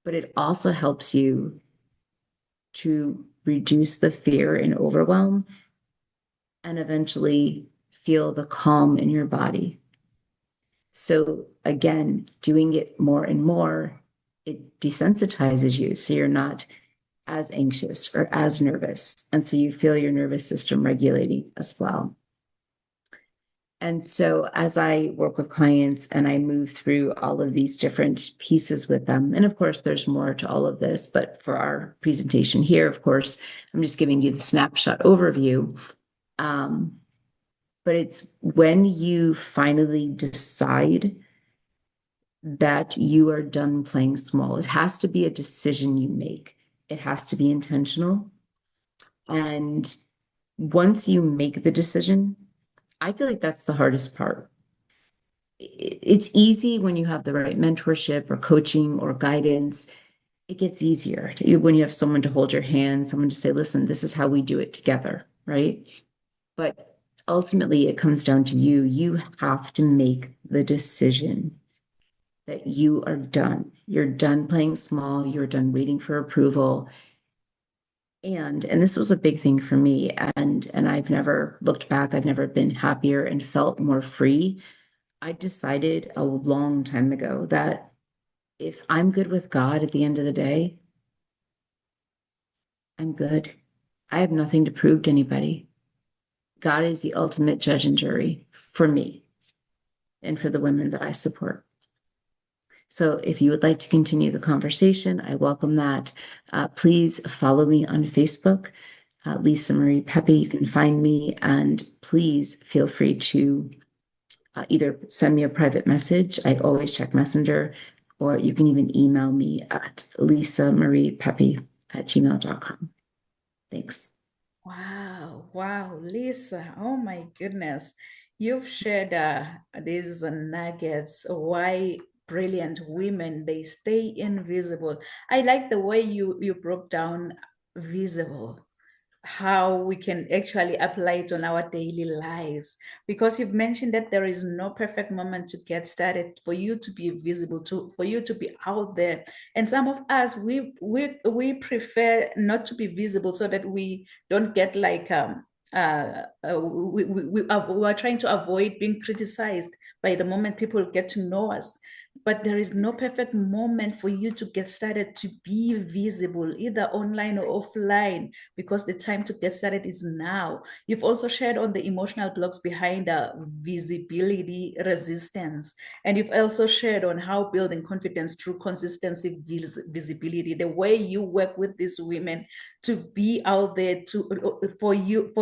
But it also helps you to reduce the fear and overwhelm and eventually feel the calm in your body. So again, doing it more and more, it desensitizes you. So you're not as anxious or as nervous. And so you feel your nervous system regulating as well. And so as I work with clients and I move through all of these different pieces with them, and of course, there's more to all of this, but for our presentation here, of course, I'm just giving you the snapshot overview. But it's when you finally decide that you are done playing small. It has to be a decision you make. It has to be intentional. And once you make the decision, I feel like that's the hardest part. It's easy when you have the right mentorship or coaching or guidance. It gets easier when you have someone to hold your hand, someone to say, listen, this is how we do it together, right? But ultimately, it comes down to you. You have to make the decision that you are done. You're done playing small. You're done waiting for approval. And this was a big thing for me. And I've never looked back. I've never been happier and felt more free. I decided a long time ago that if I'm good with God at the end of the day, I'm good. I have nothing to prove to anybody. God is the ultimate judge and jury for me and for the women that I support. So if you would like to continue the conversation, I welcome that. Please follow me on Facebook, Lisa Marie Pepe. You can find me, and please feel free to either send me a private message. I always check Messenger, or you can even email me at lisamariepepe@gmail.com. Thanks. Wow, Lisa. Oh my goodness. You've shared these nuggets, why brilliant women, they stay invisible. I like the way you broke down visible, how we can actually apply it on our daily lives, because you've mentioned that there is no perfect moment to get started for you to be visible, for you to be out there. And some of us, we prefer not to be visible so that we don't get like we are trying to avoid being criticized by the moment people get to know us. But there is no perfect moment for you to get started to be visible, either online or offline, because the time to get started is now. You've also shared on the emotional blocks behind visibility resistance. And you've also shared on how building confidence through consistency visibility, the way you work with these women to be out there for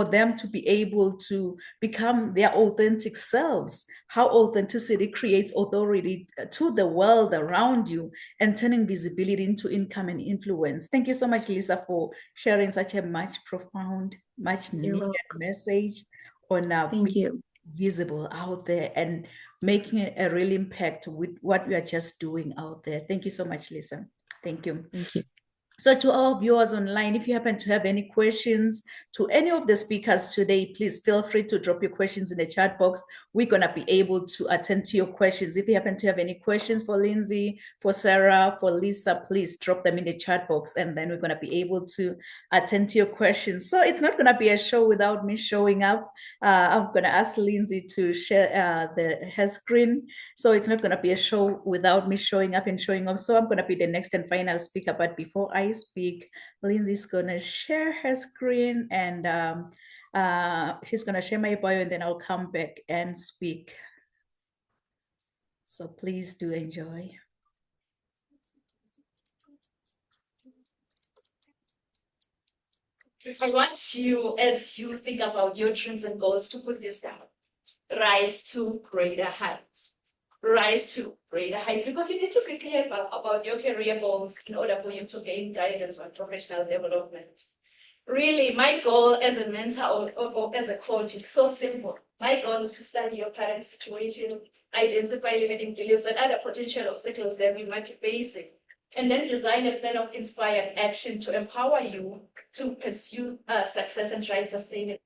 them to be able to become their authentic selves, how authenticity creates authority to to the world around you and turning visibility into income and influence. Thank you so much, Lisa, for sharing such a much profound, much You're needed welcome. message on Thank you. visible out there and making a real impact with what we are just doing out there. Thank you so much, Lisa. Thank you. Thank you. So to our viewers online, if you happen to have any questions to any of the speakers today, please feel free to drop your questions in the chat box. We're going to be able to attend to your questions. If you happen to have any questions for Lindsay, for Sarah, for Lisa, please drop them in the chat box, and then we're going to be able to attend to your questions. So it's not going to be a show without me showing up. I'm going to ask Lindsay to share her screen. So it's not going to be a show without me showing up and showing up. So I'm going to be the next and final speaker. But before I speak, Lindsay's going to share her screen, and she's going to share my bio, and then I'll come back and speak. So please do enjoy. I want you, as you think about your dreams and goals, to put this down. Rise to greater heights. Rise to greater heights, because you need to be clear about your career goals in order for you to gain guidance on professional development. Really, my goal as a mentor or as a coach is so simple. My goal is to study your current situation, identify limiting beliefs and other potential obstacles that we might be facing, and then design a plan of inspired action to empower you to pursue success and drive sustainability.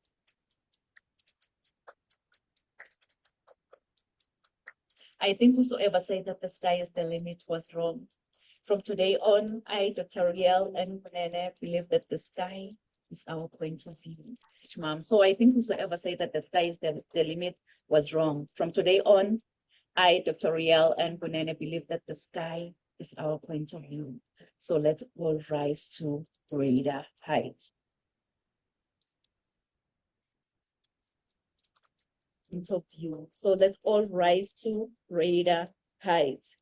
I think whosoever said that the sky is the limit was wrong. From today on, I, Dr. Riel and Kunene, believe that the sky is our point of view. Mom. So I think whosoever said that the sky is the limit was wrong. From today on, I, Dr. Riel and Kunene, believe that the sky is our point of view. So let's all rise to greater heights. Point of view. So let's all rise to greater heights.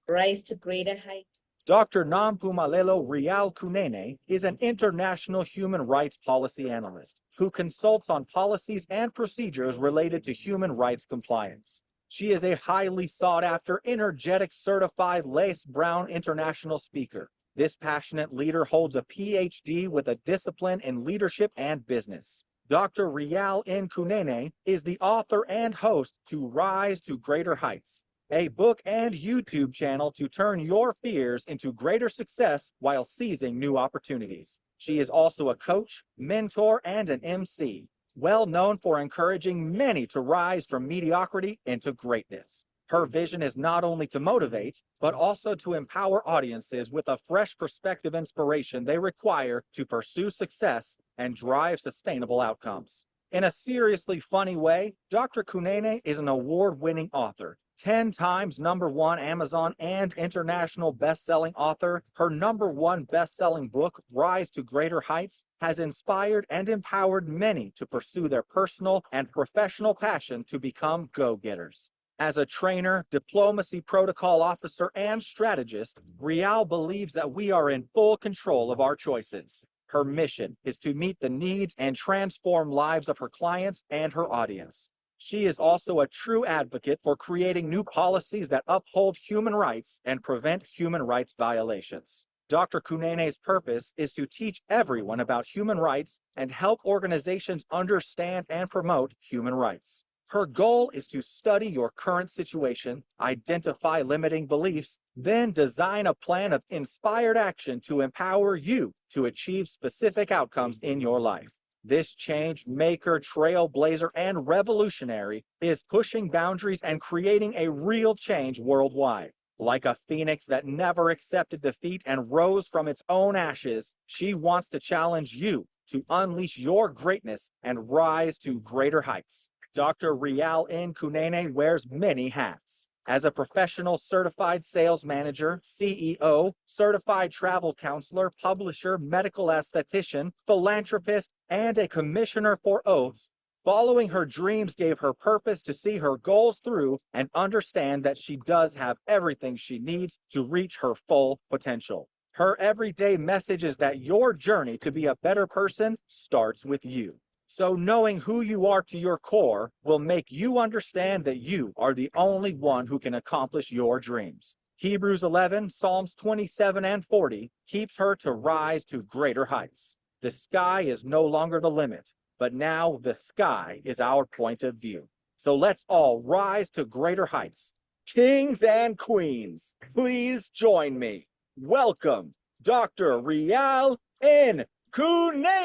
Rise to greater heights. Dr. Nampumelelo Rial Kunene is an international human rights policy analyst who consults on policies and procedures related to human rights compliance. She is a highly sought-after, energetic, certified Lace Brown international speaker. This passionate leader holds a PhD with a discipline in leadership and business. Dr. Rial N. Kunene is the author and host to Rise to Greater Heights, a book and YouTube channel to turn your fears into greater success while seizing new opportunities. She is also a coach, mentor, and an MC, well known for encouraging many to rise from mediocrity into greatness. Her vision is not only to motivate, but also to empower audiences with a fresh perspective inspiration they require to pursue success and drive sustainable outcomes. In a seriously funny way, Dr. Kunene is an award-winning author, 10 times #1 Amazon and international best-selling author. Her #1 best-selling book, Rise to Greater Heights, has inspired and empowered many to pursue their personal and professional passion to become go-getters. As a trainer, diplomacy protocol officer, and strategist, Rial believes that we are in full control of our choices. Her mission is to meet the needs and transform lives of her clients and her audience. She is also a true advocate for creating new policies that uphold human rights and prevent human rights violations. Dr. Kunene's purpose is to teach everyone about human rights and help organizations understand and promote human rights. Her goal is to study your current situation, identify limiting beliefs, then design a plan of inspired action to empower you to achieve specific outcomes in your life. This change maker, trailblazer, and revolutionary is pushing boundaries and creating a real change worldwide. Like a phoenix that never accepted defeat and rose from its own ashes, she wants to challenge you to unleash your greatness and rise to greater heights. Dr. Rial N. Kunene wears many hats. As a professional certified sales manager, CEO, certified travel counselor, publisher, medical esthetician, philanthropist, and a commissioner for oaths, following her dreams gave her purpose to see her goals through and understand that she does have everything she needs to reach her full potential. Her everyday message is that your journey to be a better person starts with you. So knowing who you are to your core will make you understand that you are the only one who can accomplish your dreams. Hebrews 11, Psalms 27 and 40 keeps her to rise to greater heights. The sky is no longer the limit, but now the sky is our point of view. So let's all rise to greater heights. Kings and queens, please join me. Welcome, Dr. Rial N. Kunene.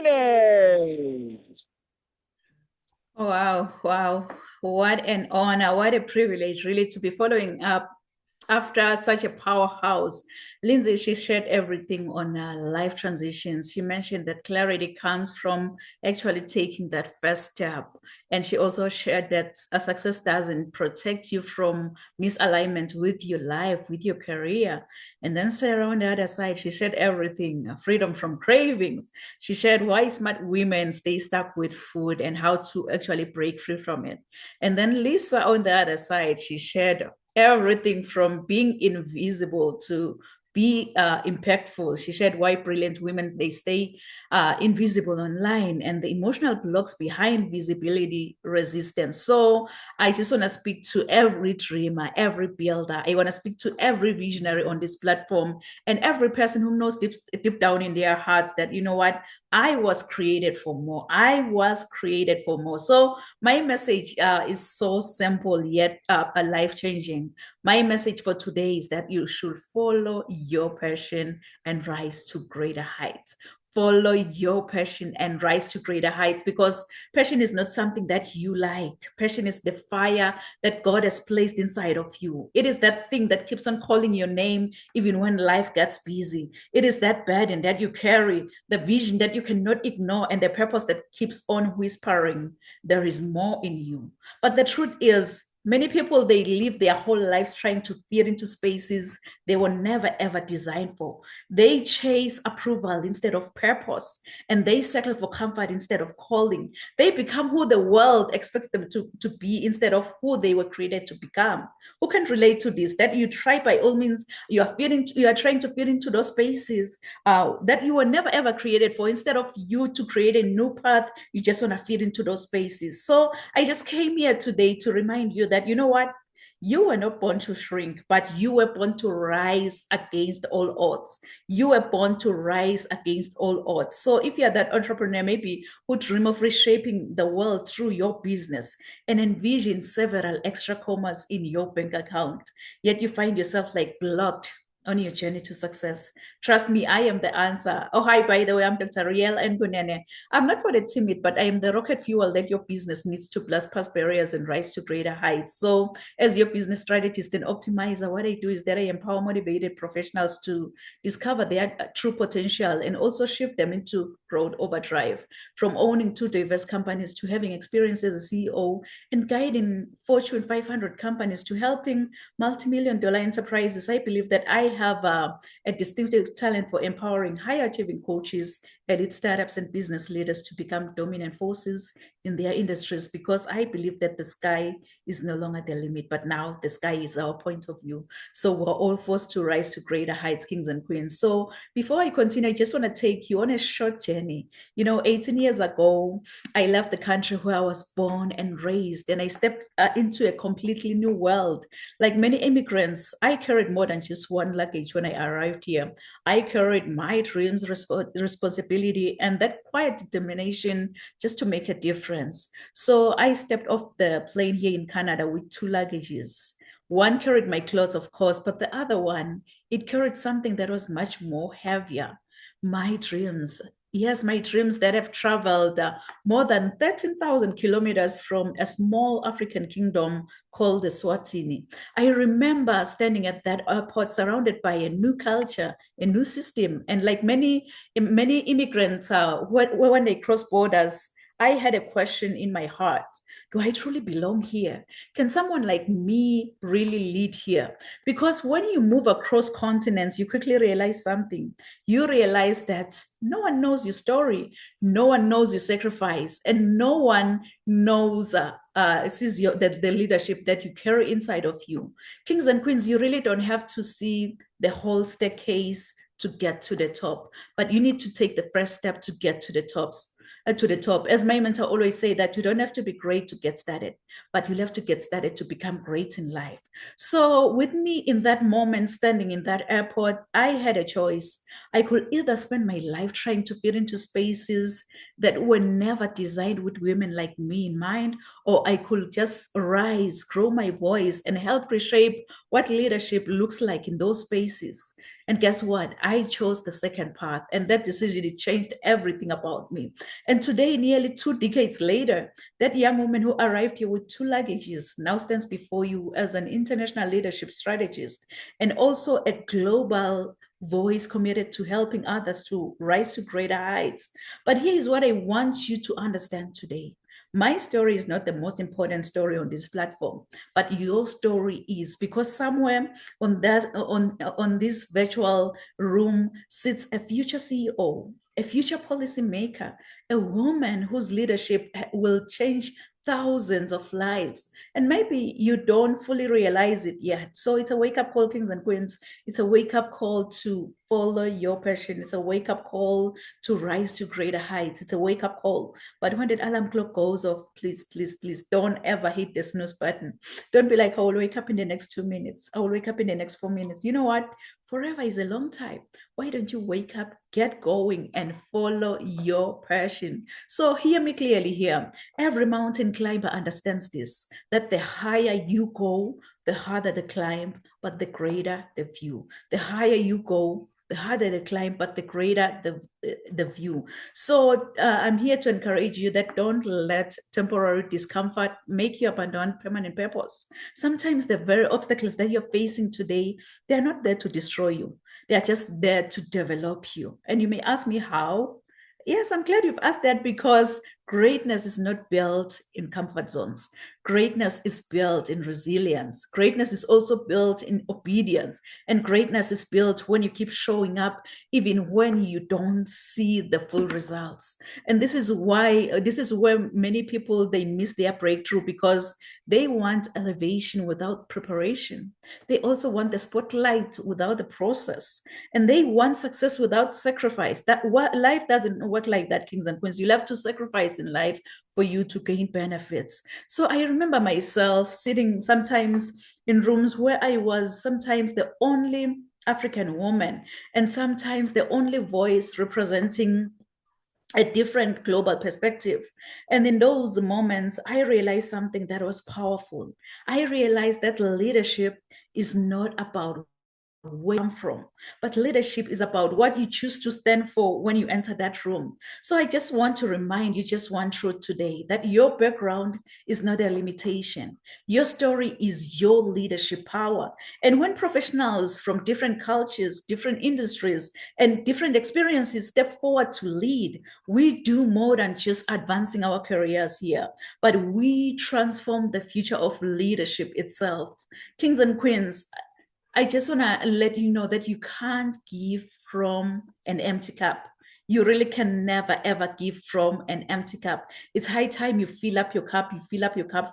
Wow, wow. What an honor, what a privilege really to be following up after such a powerhouse. Lindsay, she shared everything on life transitions. She mentioned that clarity comes from actually taking that first step. And she also shared that a success doesn't protect you from misalignment with your life, with your career. And then Sarah on the other side, she shared everything, freedom from cravings. She shared why smart women stay stuck with food and how to actually break free from it. And then Lisa on the other side, she shared everything from being invisible to be impactful. She shared why brilliant women, they stay invisible online and the emotional blocks behind visibility resistance. So I just want to speak to every dreamer, every builder. I want to speak to every visionary on this platform and every person who knows deep down in their hearts that, you know what, I was created for more. I was created for more. So my message is so simple yet life-changing. My message for today is that you should follow your passion and rise to greater heights. Follow your passion and rise to greater heights, because passion is not something that you like. Passion is the fire that God has placed inside of you. It is that thing that keeps on calling your name even when life gets busy. It is that burden that you carry, the vision that you cannot ignore, and the purpose that keeps on whispering, there is more in you. But the truth is, many people, they live their whole lives trying to fit into spaces they were never ever designed for. They chase approval instead of purpose, and they settle for comfort instead of calling. They become who the world expects them to be instead of who they were created to become. Who can relate to this? That you try by all means, you are trying to fit into those spaces that you were never ever created for. Instead of you to create a new path, you just want to fit into those spaces. So I just came here today to remind you that, you know what, you were not born to shrink, but you were born to rise against all odds. You were born to rise against all odds. So if you're that entrepreneur maybe who dream of reshaping the world through your business and envision several extra commas in your bank account, yet you find yourself like blocked on your journey to success, trust me, I am the answer. Oh, hi, by the way, I'm Dr. Rial N. Kunene. I'm not for the timid, but I am the rocket fuel that your business needs to blast past barriers and rise to greater heights. So as your business strategist and optimizer, what I do is that I empower motivated professionals to discover their true potential and also shift them into growth overdrive. From owning 2 diverse companies to having experience as a CEO and guiding Fortune 500 companies to helping multi-million-dollar enterprises, I believe that I have a distinctive talent for empowering high-achieving coaches, elite startups, and business leaders to become dominant forces in their industries, because I believe that the sky is no longer the limit, but now the sky is our point of view. So we're all forced to rise to greater heights, kings and queens. So before I continue, I just want to take you on a short journey. You know, 18 years ago, I left the country where I was born and raised, and I stepped into a completely new world. Like many immigrants, I carried more than just one luggage when I arrived here. I carried my dreams, responsibility, and that quiet determination just to make a difference. So I stepped off the plane here in Canada with 2 luggages. One carried my clothes, of course, but the other one, it carried something that was much more heavier. My dreams. Yes, my dreams that have traveled more than 13,000 kilometers from a small African kingdom called Eswatini. I remember standing at that airport surrounded by a new culture, a new system. And like many immigrants, when they cross borders, I had a question in my heart. Do I truly belong here? Can someone like me really lead here? Because when you move across continents, you quickly realize something. You realize that no one knows your story. No one knows your sacrifice. And no one knows the leadership that you carry inside of you. Kings and queens, you really don't have to see the whole staircase to get to the top, but you need to take the first step to get to the tops. to the top. As my mentor always say, that you don't have to be great to get started, but you'll have to get started to become great in life. So with me in that moment, standing in that airport, I had a choice. I could either spend my life trying to fit into spaces that were never designed with women like me in mind, or I could just rise, grow my voice, and help reshape what leadership looks like in those spaces. And guess what? I chose the second path, and that decision, it changed everything about me. And today, nearly 2 decades later, that young woman who arrived here with 2 luggages now stands before you as an international leadership strategist and also a global voice committed to helping others to rise to greater heights. But here is what I want you to understand today. My story is not the most important story on this platform, but your story is, because somewhere on this virtual room sits a future CEO, a future policymaker, a woman whose leadership will change thousands of lives. And maybe you don't fully realize it yet. So it's a wake-up call, kings and queens. It's a wake-up call to follow your passion. It's a wake-up call to rise to greater heights. It's a wake-up call. But when the alarm clock goes off, please, please, please don't ever hit the snooze button. Don't be like, I will wake up in the next 2 minutes. I will wake up in the next 4 minutes. You know what? Forever is a long time. Why don't you wake up, get going, and follow your passion? So hear me clearly here. Every mountain climber understands this, that the higher you go, the harder the climb, but the greater the view. The higher you go, the harder the climb, but the greater the view. So I'm here to encourage you that don't let temporary discomfort make you abandon permanent purpose. Sometimes the very obstacles that you're facing today, they're not there to destroy you. They're just there to develop you. And you may ask me how? Yes, I'm glad you've asked that, because greatness is not built in comfort zones. Greatness is built in resilience. Greatness is also built in obedience. And greatness is built when you keep showing up, even when you don't see the full results. And this is where many people, they miss their breakthrough, because they want elevation without preparation. They also want the spotlight without the process. And they want success without sacrifice. Life doesn't work like that, kings and queens. You'll have to sacrifice in life for you to gain benefits. So I remember myself sitting sometimes in rooms where I was sometimes the only African woman, and sometimes the only voice representing a different global perspective. And in those moments, I realized something that was powerful. I realized that leadership is not about where you come from, but leadership is about what you choose to stand for when you enter that room. So I just want to remind you just one truth today, that your background is not a limitation. Your story is your leadership power. And when professionals from different cultures, different industries, and different experiences step forward to lead, we do more than just advancing our careers here, but we transform the future of leadership itself. Kings and queens, I just want to let you know that you can't give from an empty cup. You really can never, ever give from an empty cup. It's high time you fill up your cup,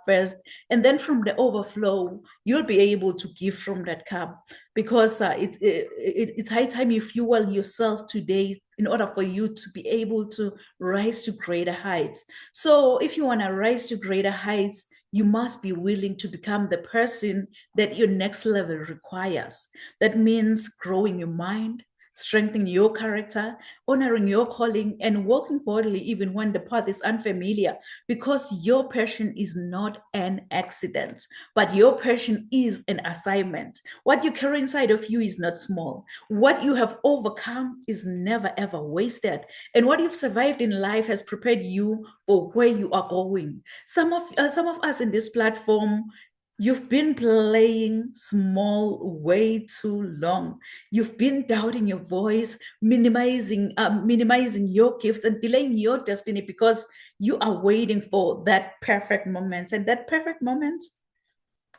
first, and then from the overflow, you'll be able to give from that cup, because it's high time you fuel yourself today in order for you to be able to rise to greater heights. So if you want to rise to greater heights, you must be willing to become the person that your next level requires. That means growing your mind, strengthening your character, honoring your calling, and walking boldly even when the path is unfamiliar, because your passion is not an accident, but your passion is an assignment. What you carry inside of you is not small. What you have overcome is never, ever wasted. And what you've survived in life has prepared you for where you are going. Some of us in this platform, you've been playing small way too long. You've been doubting your voice, minimizing your gifts, and delaying your destiny because you are waiting for that perfect moment. And that perfect moment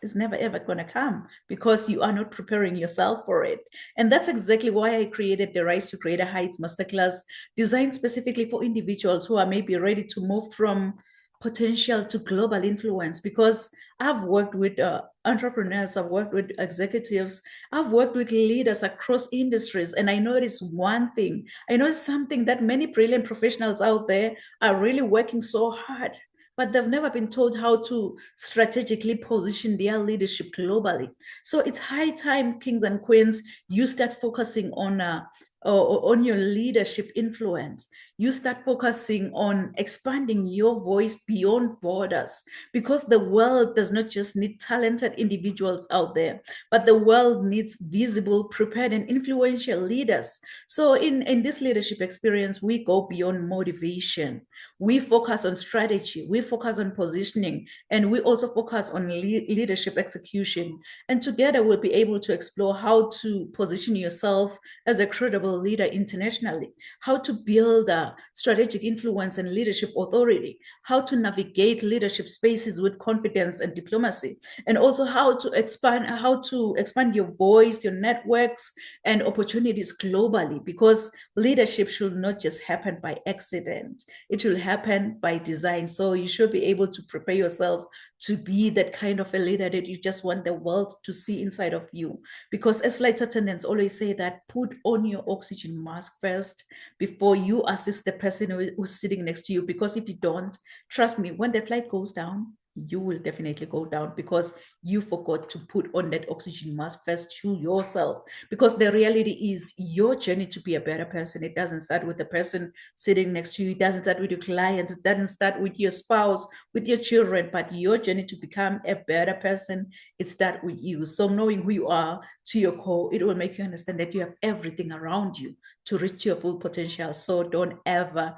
is never ever going to come because you are not preparing yourself for it. And that's exactly why I created the Rise to Greater Heights Masterclass, designed specifically for individuals who are maybe ready to move from potential to global influence, because I've worked with entrepreneurs, I've worked with executives, I've worked with leaders across industries, and I noticed one thing. I noticed something that many brilliant professionals out there are really working so hard, but they've never been told how to strategically position their leadership globally. So it's high time, kings and queens, you start focusing on your leadership influence. You start focusing on expanding your voice beyond borders, because the world does not just need talented individuals out there, but the world needs visible, prepared, and influential leaders. So in this leadership experience, we go beyond motivation. We focus on strategy, we focus on positioning, and we also focus on leadership execution. And together we'll be able to explore how to position yourself as a credible leader internationally, how to build a strategic influence and leadership authority, how to navigate leadership spaces with confidence and diplomacy, and also how to expand your voice, your networks, and opportunities globally, because leadership should not just happen by accident. It should happen by design. So you should be able to prepare yourself to be that kind of a leader that you just want the world to see inside of you. Because as flight attendants always say, that put on your oxygen mask first before you assist the person who's sitting next to you. Because if you don't, trust me, when the flight goes down, you will definitely go down, because you forgot to put on that oxygen mask first to yourself. Because the reality is, your journey to be a better person, it doesn't start with the person sitting next to you. It doesn't start with your clients. It doesn't start with your spouse, with your children, but your journey to become a better person, it starts with you. So knowing who you are to your core, it will make you understand that you have everything around you to reach your full potential. So don't ever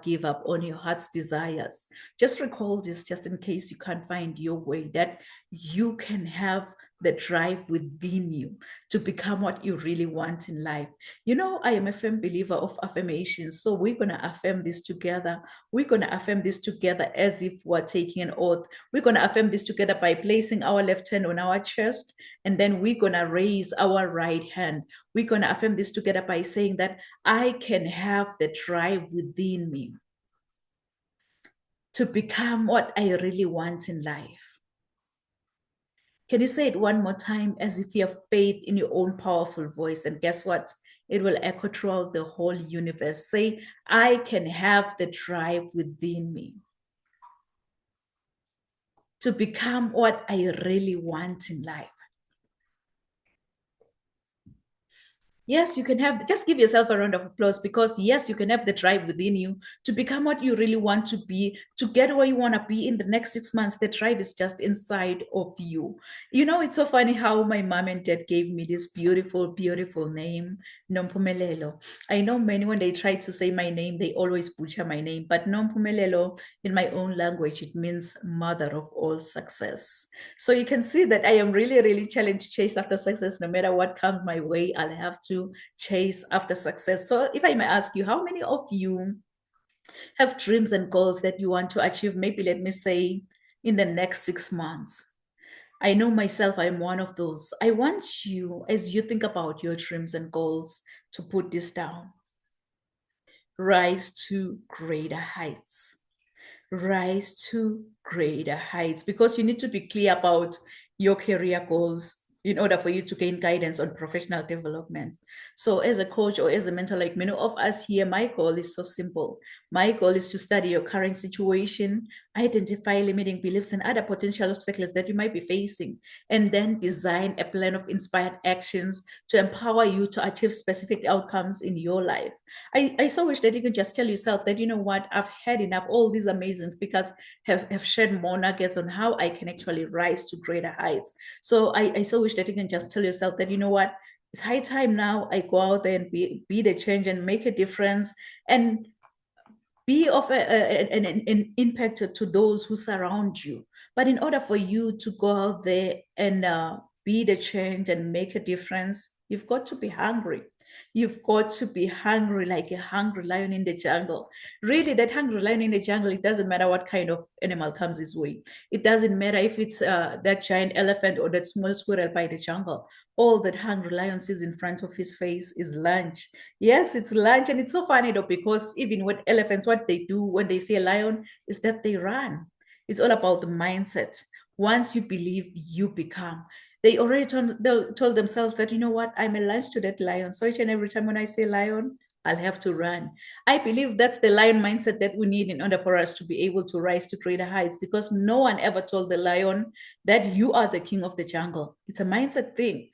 give up on your heart's desires. Just recall this, just in case you can't find your way, that you can have the drive within you to become what you really want in life. You know, I am a firm believer of affirmations. So we're going to affirm this together. We're going to affirm this together as if we're taking an oath. We're going to affirm this together by placing our left hand on our chest, and then we're going to raise our right hand. We're going to affirm this together by saying that I can have the drive within me to become what I really want in life. Can you say it one more time as if you have faith in your own powerful voice? And guess what? It will echo throughout the whole universe. Say, I can have the drive within me to become what I really want in life. Yes, you can have, just give yourself a round of applause, because yes, you can have the drive within you to become what you really want to be, to get where you want to be in the next 6 months. The drive is just inside of you. You know, it's so funny how my mom and dad gave me this beautiful, beautiful name, Nompumelelo. I know many, when they try to say my name, they always butcher my name, but Nompumelelo, in my own language, it means mother of all success. So you can see that I am really, really challenged to chase after success. No matter what comes my way, I'll have to chase after success. So if I may ask you, how many of you have dreams and goals that you want to achieve? Maybe let me say in the next 6 months. I know myself, I'm one of those. I want you, as you think about your dreams and goals, to put this down. Rise to greater heights. Rise to greater heights, because you need to be clear about your career goals in order for you to gain guidance on professional development. So as a coach or as a mentor, like many of us here, my goal is so simple. My goal is to study your current situation, identify limiting beliefs and other potential obstacles that you might be facing, and then design a plan of inspired actions to empower you to achieve specific outcomes in your life. I so wish that you could just tell yourself that, you know what, I've had enough. All these amazing speakers have shared more nuggets on how I can actually rise to greater heights. So I so wish that you can just tell yourself that, you know what, it's high time now I go out there and be the change and make a difference and be of an impact to those who surround you. But in order for you to go out there and be the change and make a difference, you've got to be hungry. You've got to be hungry, like a hungry lion in the jungle. Really, that hungry lion in the jungle, it doesn't matter what kind of animal comes his way. It doesn't matter if it's that giant elephant or that small squirrel by the jungle. All that hungry lion sees in front of his face is lunch. Yes, it's lunch. And it's so funny though, because even with elephants, what they do when they see a lion is that they run. It's all about the mindset. Once you believe, you become. They already told themselves that, you know what, I'm a lunch to that lion. So each and every time when I say lion, I'll have to run. I believe that's the lion mindset that we need in order for us to be able to rise to greater heights, because no one ever told the lion that you are the king of the jungle. It's a mindset thing.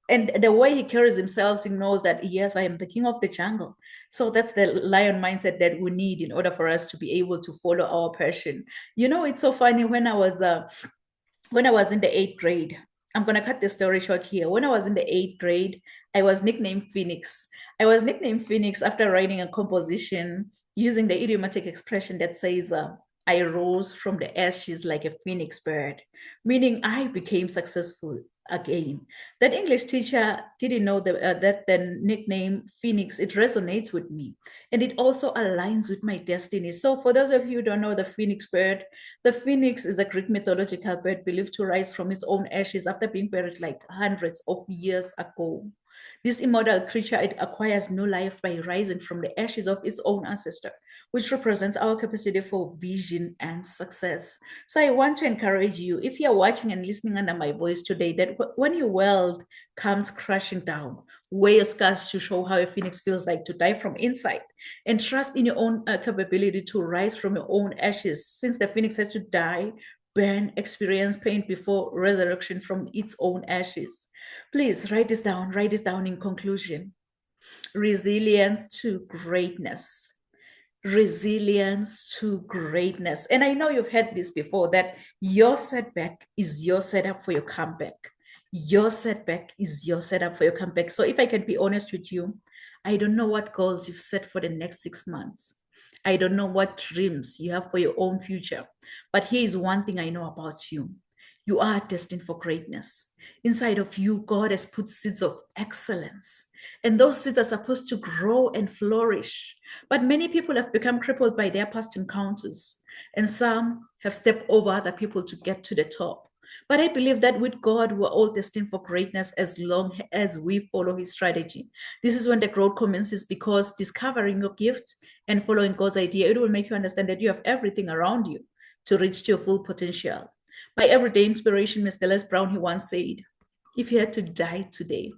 And the way he carries himself, he knows that, yes, I am the king of the jungle. So that's the lion mindset that we need in order for us to be able to follow our passion. You know, it's so funny. When I was in the 8th grade, I'm going to cut the story short here. When I was in the 8th grade, I was nicknamed Phoenix. I was nicknamed Phoenix after writing a composition using the idiomatic expression that says, I rose from the ashes like a phoenix bird, meaning I became successful again. That English teacher didn't know that the nickname Phoenix, it resonates with me, and it also aligns with my destiny. So for those of you who don't know the phoenix bird, the phoenix is a Greek mythological bird believed to rise from its own ashes after being buried like hundreds of years ago. This immortal creature, it acquires new life by rising from the ashes of its own ancestor, which represents our capacity for vision and success. So I want to encourage you, if you're watching and listening under my voice today, that when your world comes crashing down, wear your scars to show how a phoenix feels like to die from inside, and trust in your own capability to rise from your own ashes, since the phoenix has to die, burn, experience pain before resurrection from its own ashes. Please write this down in conclusion. Resilience to greatness. Resilience to greatness. And I know you've heard this before, that your setback is your setup for your comeback. Your setback is your setup for your comeback. So if I can be honest with you, I don't know what goals you've set for the next 6 months. I don't know what dreams you have for your own future. But here is one thing I know about you. You are destined for greatness. Inside of you, God has put seeds of excellence, and those seeds are supposed to grow and flourish. But many people have become crippled by their past encounters, and some have stepped over other people to get to the top. But I believe that with God, we're all destined for greatness as long as we follow his strategy. This is when the growth commences, because discovering your gift and following God's idea, it will make you understand that you have everything around you to reach to your full potential. My everyday inspiration, Mr. Les Brown, he once said, if you had to die today,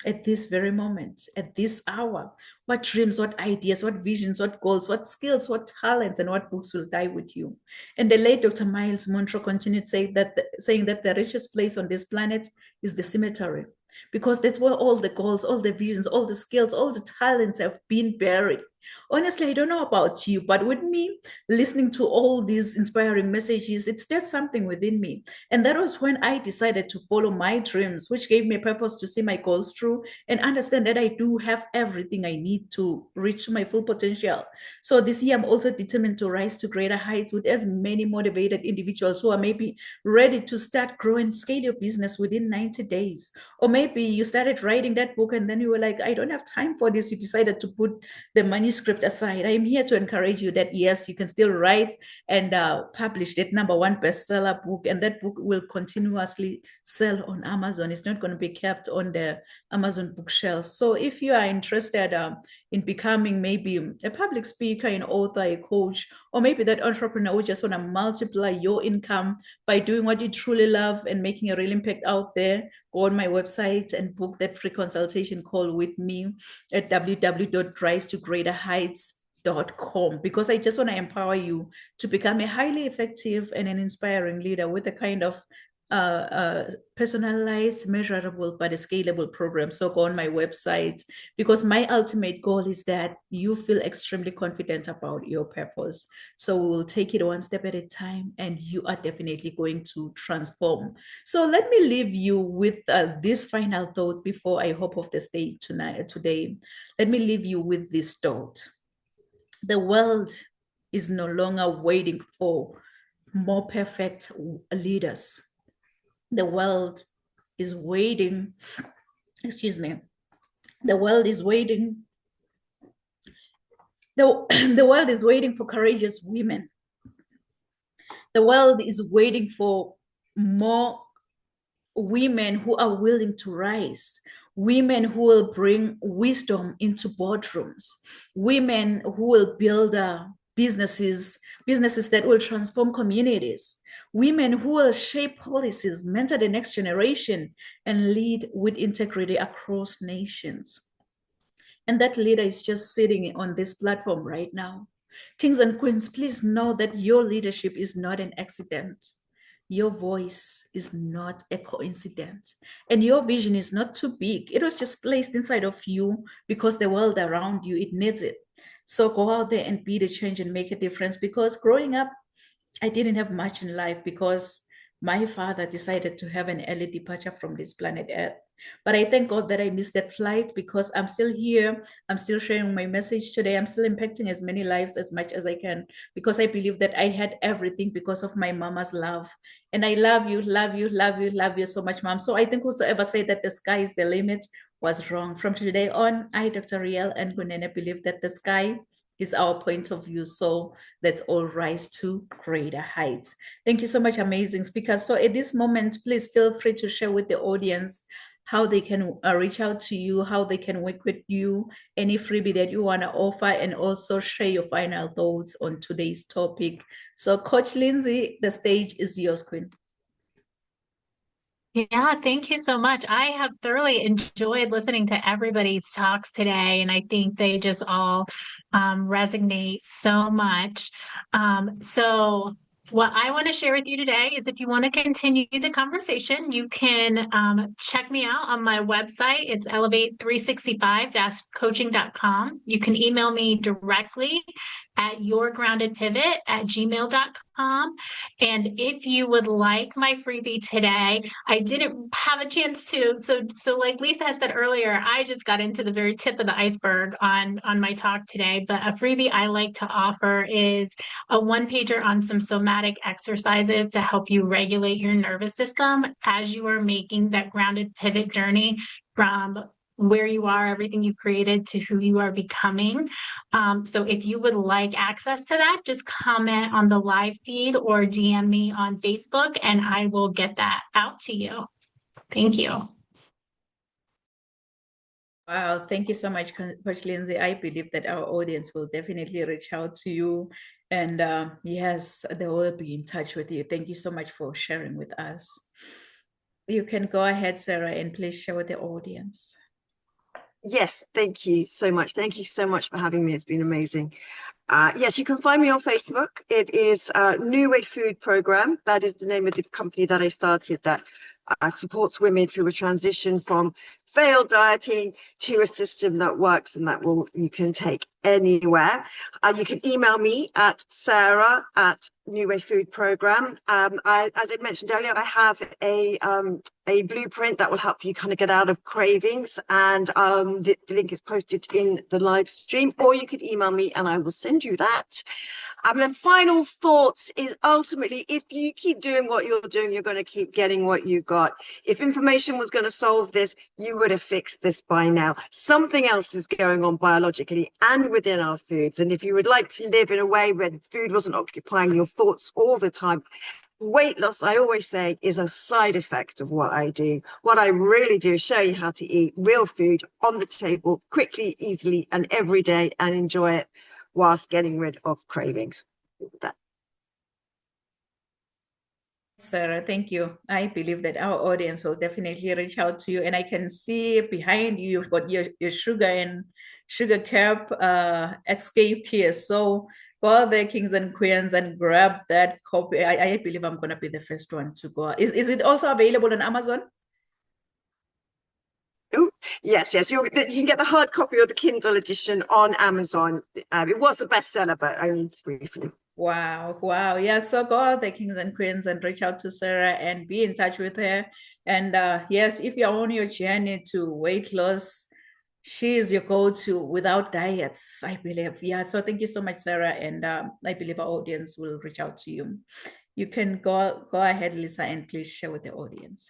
at this very moment, at this hour, what dreams, what ideas, what visions, what goals, what skills, what talents, and what books will die with you? And the late Dr. Miles Monroe continued saying that the richest place on this planet is the cemetery, because that's where all the goals, all the visions, all the skills, all the talents have been buried. Honestly, I don't know about you, but with me listening to all these inspiring messages, it stirred something within me. And that was when I decided to follow my dreams, which gave me a purpose to see my goals through and understand that I do have everything I need to reach my full potential. So this year, I'm also determined to rise to greater heights with as many motivated individuals who are maybe ready to start, grow, and scale your business within 90 days. Or maybe you started writing that book and then you were like, I don't have time for this. You decided to put the manuscript aside. I am here to encourage you that yes, you can still write and publish that #1 bestseller book, and that book will continuously sell on Amazon. It's not going to be kept on the Amazon bookshelf. So if you are interested in becoming maybe a public speaker, an author, a coach, or maybe that entrepreneur who just want to multiply your income by doing what you truly love and making a real impact out there, go on my website and book that free consultation call with me at www.risetogreaterheights.com, because I just want to empower you to become a highly effective and an inspiring leader with a kind of personalized, measurable, but a scalable program. So go on my website, because my ultimate goal is that you feel extremely confident about your purpose. So we'll take it one step at a time, and you are definitely going to transform. So let me leave you with this final thought before I hop off the stage today. Let me leave you with this thought. The world is no longer waiting for more perfect leaders. The world is waiting, the world is waiting. The world is waiting for courageous women. The world is waiting for more women who are willing to rise, women who will bring wisdom into boardrooms, women who will build businesses that will transform communities, women who will shape policies, mentor the next generation, and lead with integrity across nations. And that leader is just sitting on this platform right now. Kings and queens, please know that your leadership is not an accident. Your voice is not a coincidence. And your vision is not too big. It was just placed inside of you because the world around you, it needs it. So go out there and be the change and make a difference. Because growing up, I didn't have much in life because my father decided to have an early departure from this planet Earth. But I thank God that I missed that flight because I'm still here. I'm still sharing my message today. I'm still impacting as many lives as much as I can because I believe that I had everything because of my mama's love. And I love you, love you, love you, love you so much, mom. So I think whosoever said that the sky is the limit was wrong. From today on, I, Dr. Riel and Gunene, believe that the sky is our point of view. So let's all rise to greater heights. Thank you so much, amazing speakers. So at this moment, please feel free to share with the audience how they can reach out to you, how they can work with you, any freebie that you want to offer, and also share your final thoughts on today's topic. So Coach Lindsay, the stage is yours, Queen. Yeah, thank you so much. I have thoroughly enjoyed listening to everybody's talks today, and I think they just all resonate so much. So what I want to share with you today is if you want to continue the conversation, you can check me out on my website. It's elevate365-coaching.com. You can email me directly at yourgroundedpivot@gmail.com. And if you would like my freebie today, I didn't have a chance to. So like Lisa had said earlier, I just got into the very tip of the iceberg on my talk today. But a freebie I like to offer is a one-pager on some somatic exercises to help you regulate your nervous system as you are making that grounded pivot journey from where you are, everything you created, to who you are becoming. So if you would like access to that, just comment on the live feed or DM me on Facebook and I will get that out to you. Thank you. Wow, thank you so much, Coach Lindsay. I believe that our audience will definitely reach out to you. And yes, they will be in touch with you. Thank you so much for sharing with us. You can go ahead, Sarah, and please share with the audience. Yes, thank you so much. Thank you so much for having me. It's been amazing. Yes, you can find me on Facebook. It is New Way Food Program. That is the name of the company that I started that supports women through a transition from failed dieting to a system that works and that you can take anywhere. You can email me at Sarah@New Way Food Program. As I mentioned earlier, I have a blueprint that will help you kind of get out of cravings, and the link is posted in the live stream, or you can email me and I will send you that. And final thoughts is ultimately, if you keep doing what you're doing, you're going to keep getting what you got. If information was going to solve this, you would have fixed this by now. Something else is going on biologically and within our foods. And if you would like to live in a way where food wasn't occupying your thoughts all the time, weight loss, I always say, is a side effect of what I do. What I really do is show you how to eat real food on the table quickly, easily, and every day, and enjoy it whilst getting rid of cravings. That. Sarah, thank you. I believe that our audience will definitely reach out to you. And I can see behind you, you've got your sugar and sugar cap escape here. So go out there, kings and queens, and grab that copy. I believe I'm going to be the first one to go. Is it also available on Amazon? Oh, yes. You can get the hard copy or the Kindle edition on Amazon. It was a bestseller, but only briefly. Wow. Yeah, so go out there, kings and queens, and reach out to Sarah and be in touch with her. And yes, if you're on your journey to weight loss, she is your go-to without diets, I believe. Yeah, so thank you so much, Sarah, and I believe our audience will reach out to you. You can go ahead, Lisa, and please share with the audience.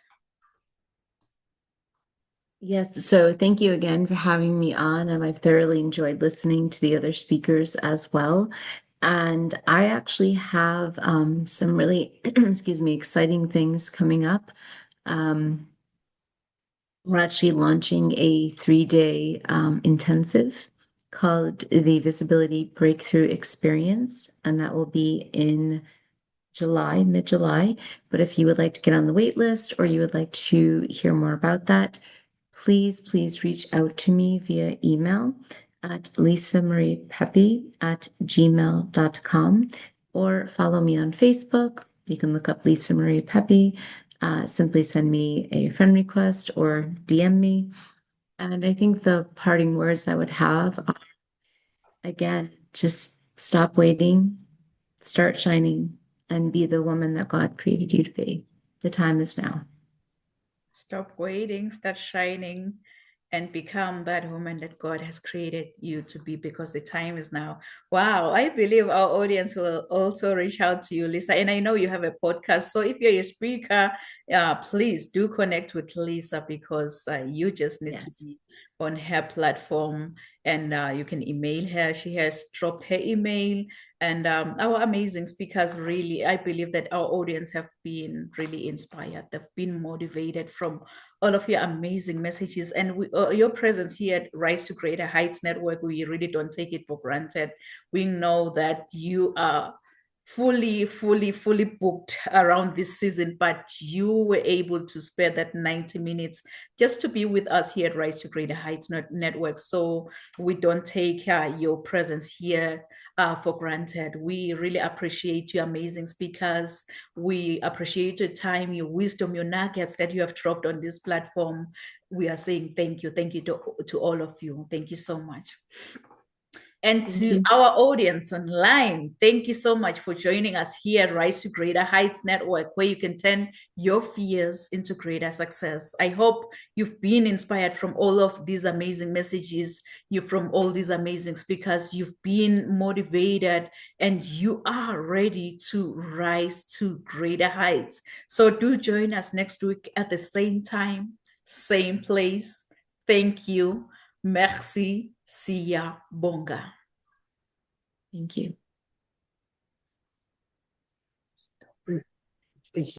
Yes, so thank you again for having me on. I've thoroughly enjoyed listening to the other speakers as well. And I actually have some really, excuse me, exciting things coming up. We're actually launching a 3-day intensive called the Visibility Breakthrough Experience, and that will be in July, mid-July. But if you would like to get on the wait list or you would like to hear more about that, please reach out to me via email at lisamariepepe@gmail.com or follow me on Facebook. You can look up Lisa Marie Pepe. Simply send me a friend request or DM me. And I think the parting words I would have are, again, just stop waiting, start shining, and be the woman that God created you to be. The time is now. Stop waiting, start shining, and become that woman that God has created you to be, because the time is now. Wow, I believe our audience will also reach out to you, Lisa. And I know you have a podcast. So if you're a speaker, please do connect with Lisa, because you just need to be on her platform, and you can email her. She has dropped her email. And our amazing speakers, really, I believe that our audience have been really inspired. They've been motivated from all of your amazing messages, and your presence here at Rise to Greater Heights Network. We really don't take it for granted. We know that you are fully booked around this season, but you were able to spare that 90 minutes just to be with us here at Rise to Greater Heights Network. So we don't take your presence here for granted. We really appreciate you, amazing speakers. We appreciate your time, your wisdom, your nuggets that you have dropped on this platform. We are saying thank you to all of you. Thank you so much. And to our audience online, thank you so much for joining us here at Rise to Greater Heights Network, where you can turn your fears into greater success. I hope you've been inspired from all of these amazing messages, from all these amazing speakers. You've been motivated, and you are ready to rise to greater heights. So do join us next week at the same time, same place. Thank you. Merci. Siya Bonga. Thank you. Thank you.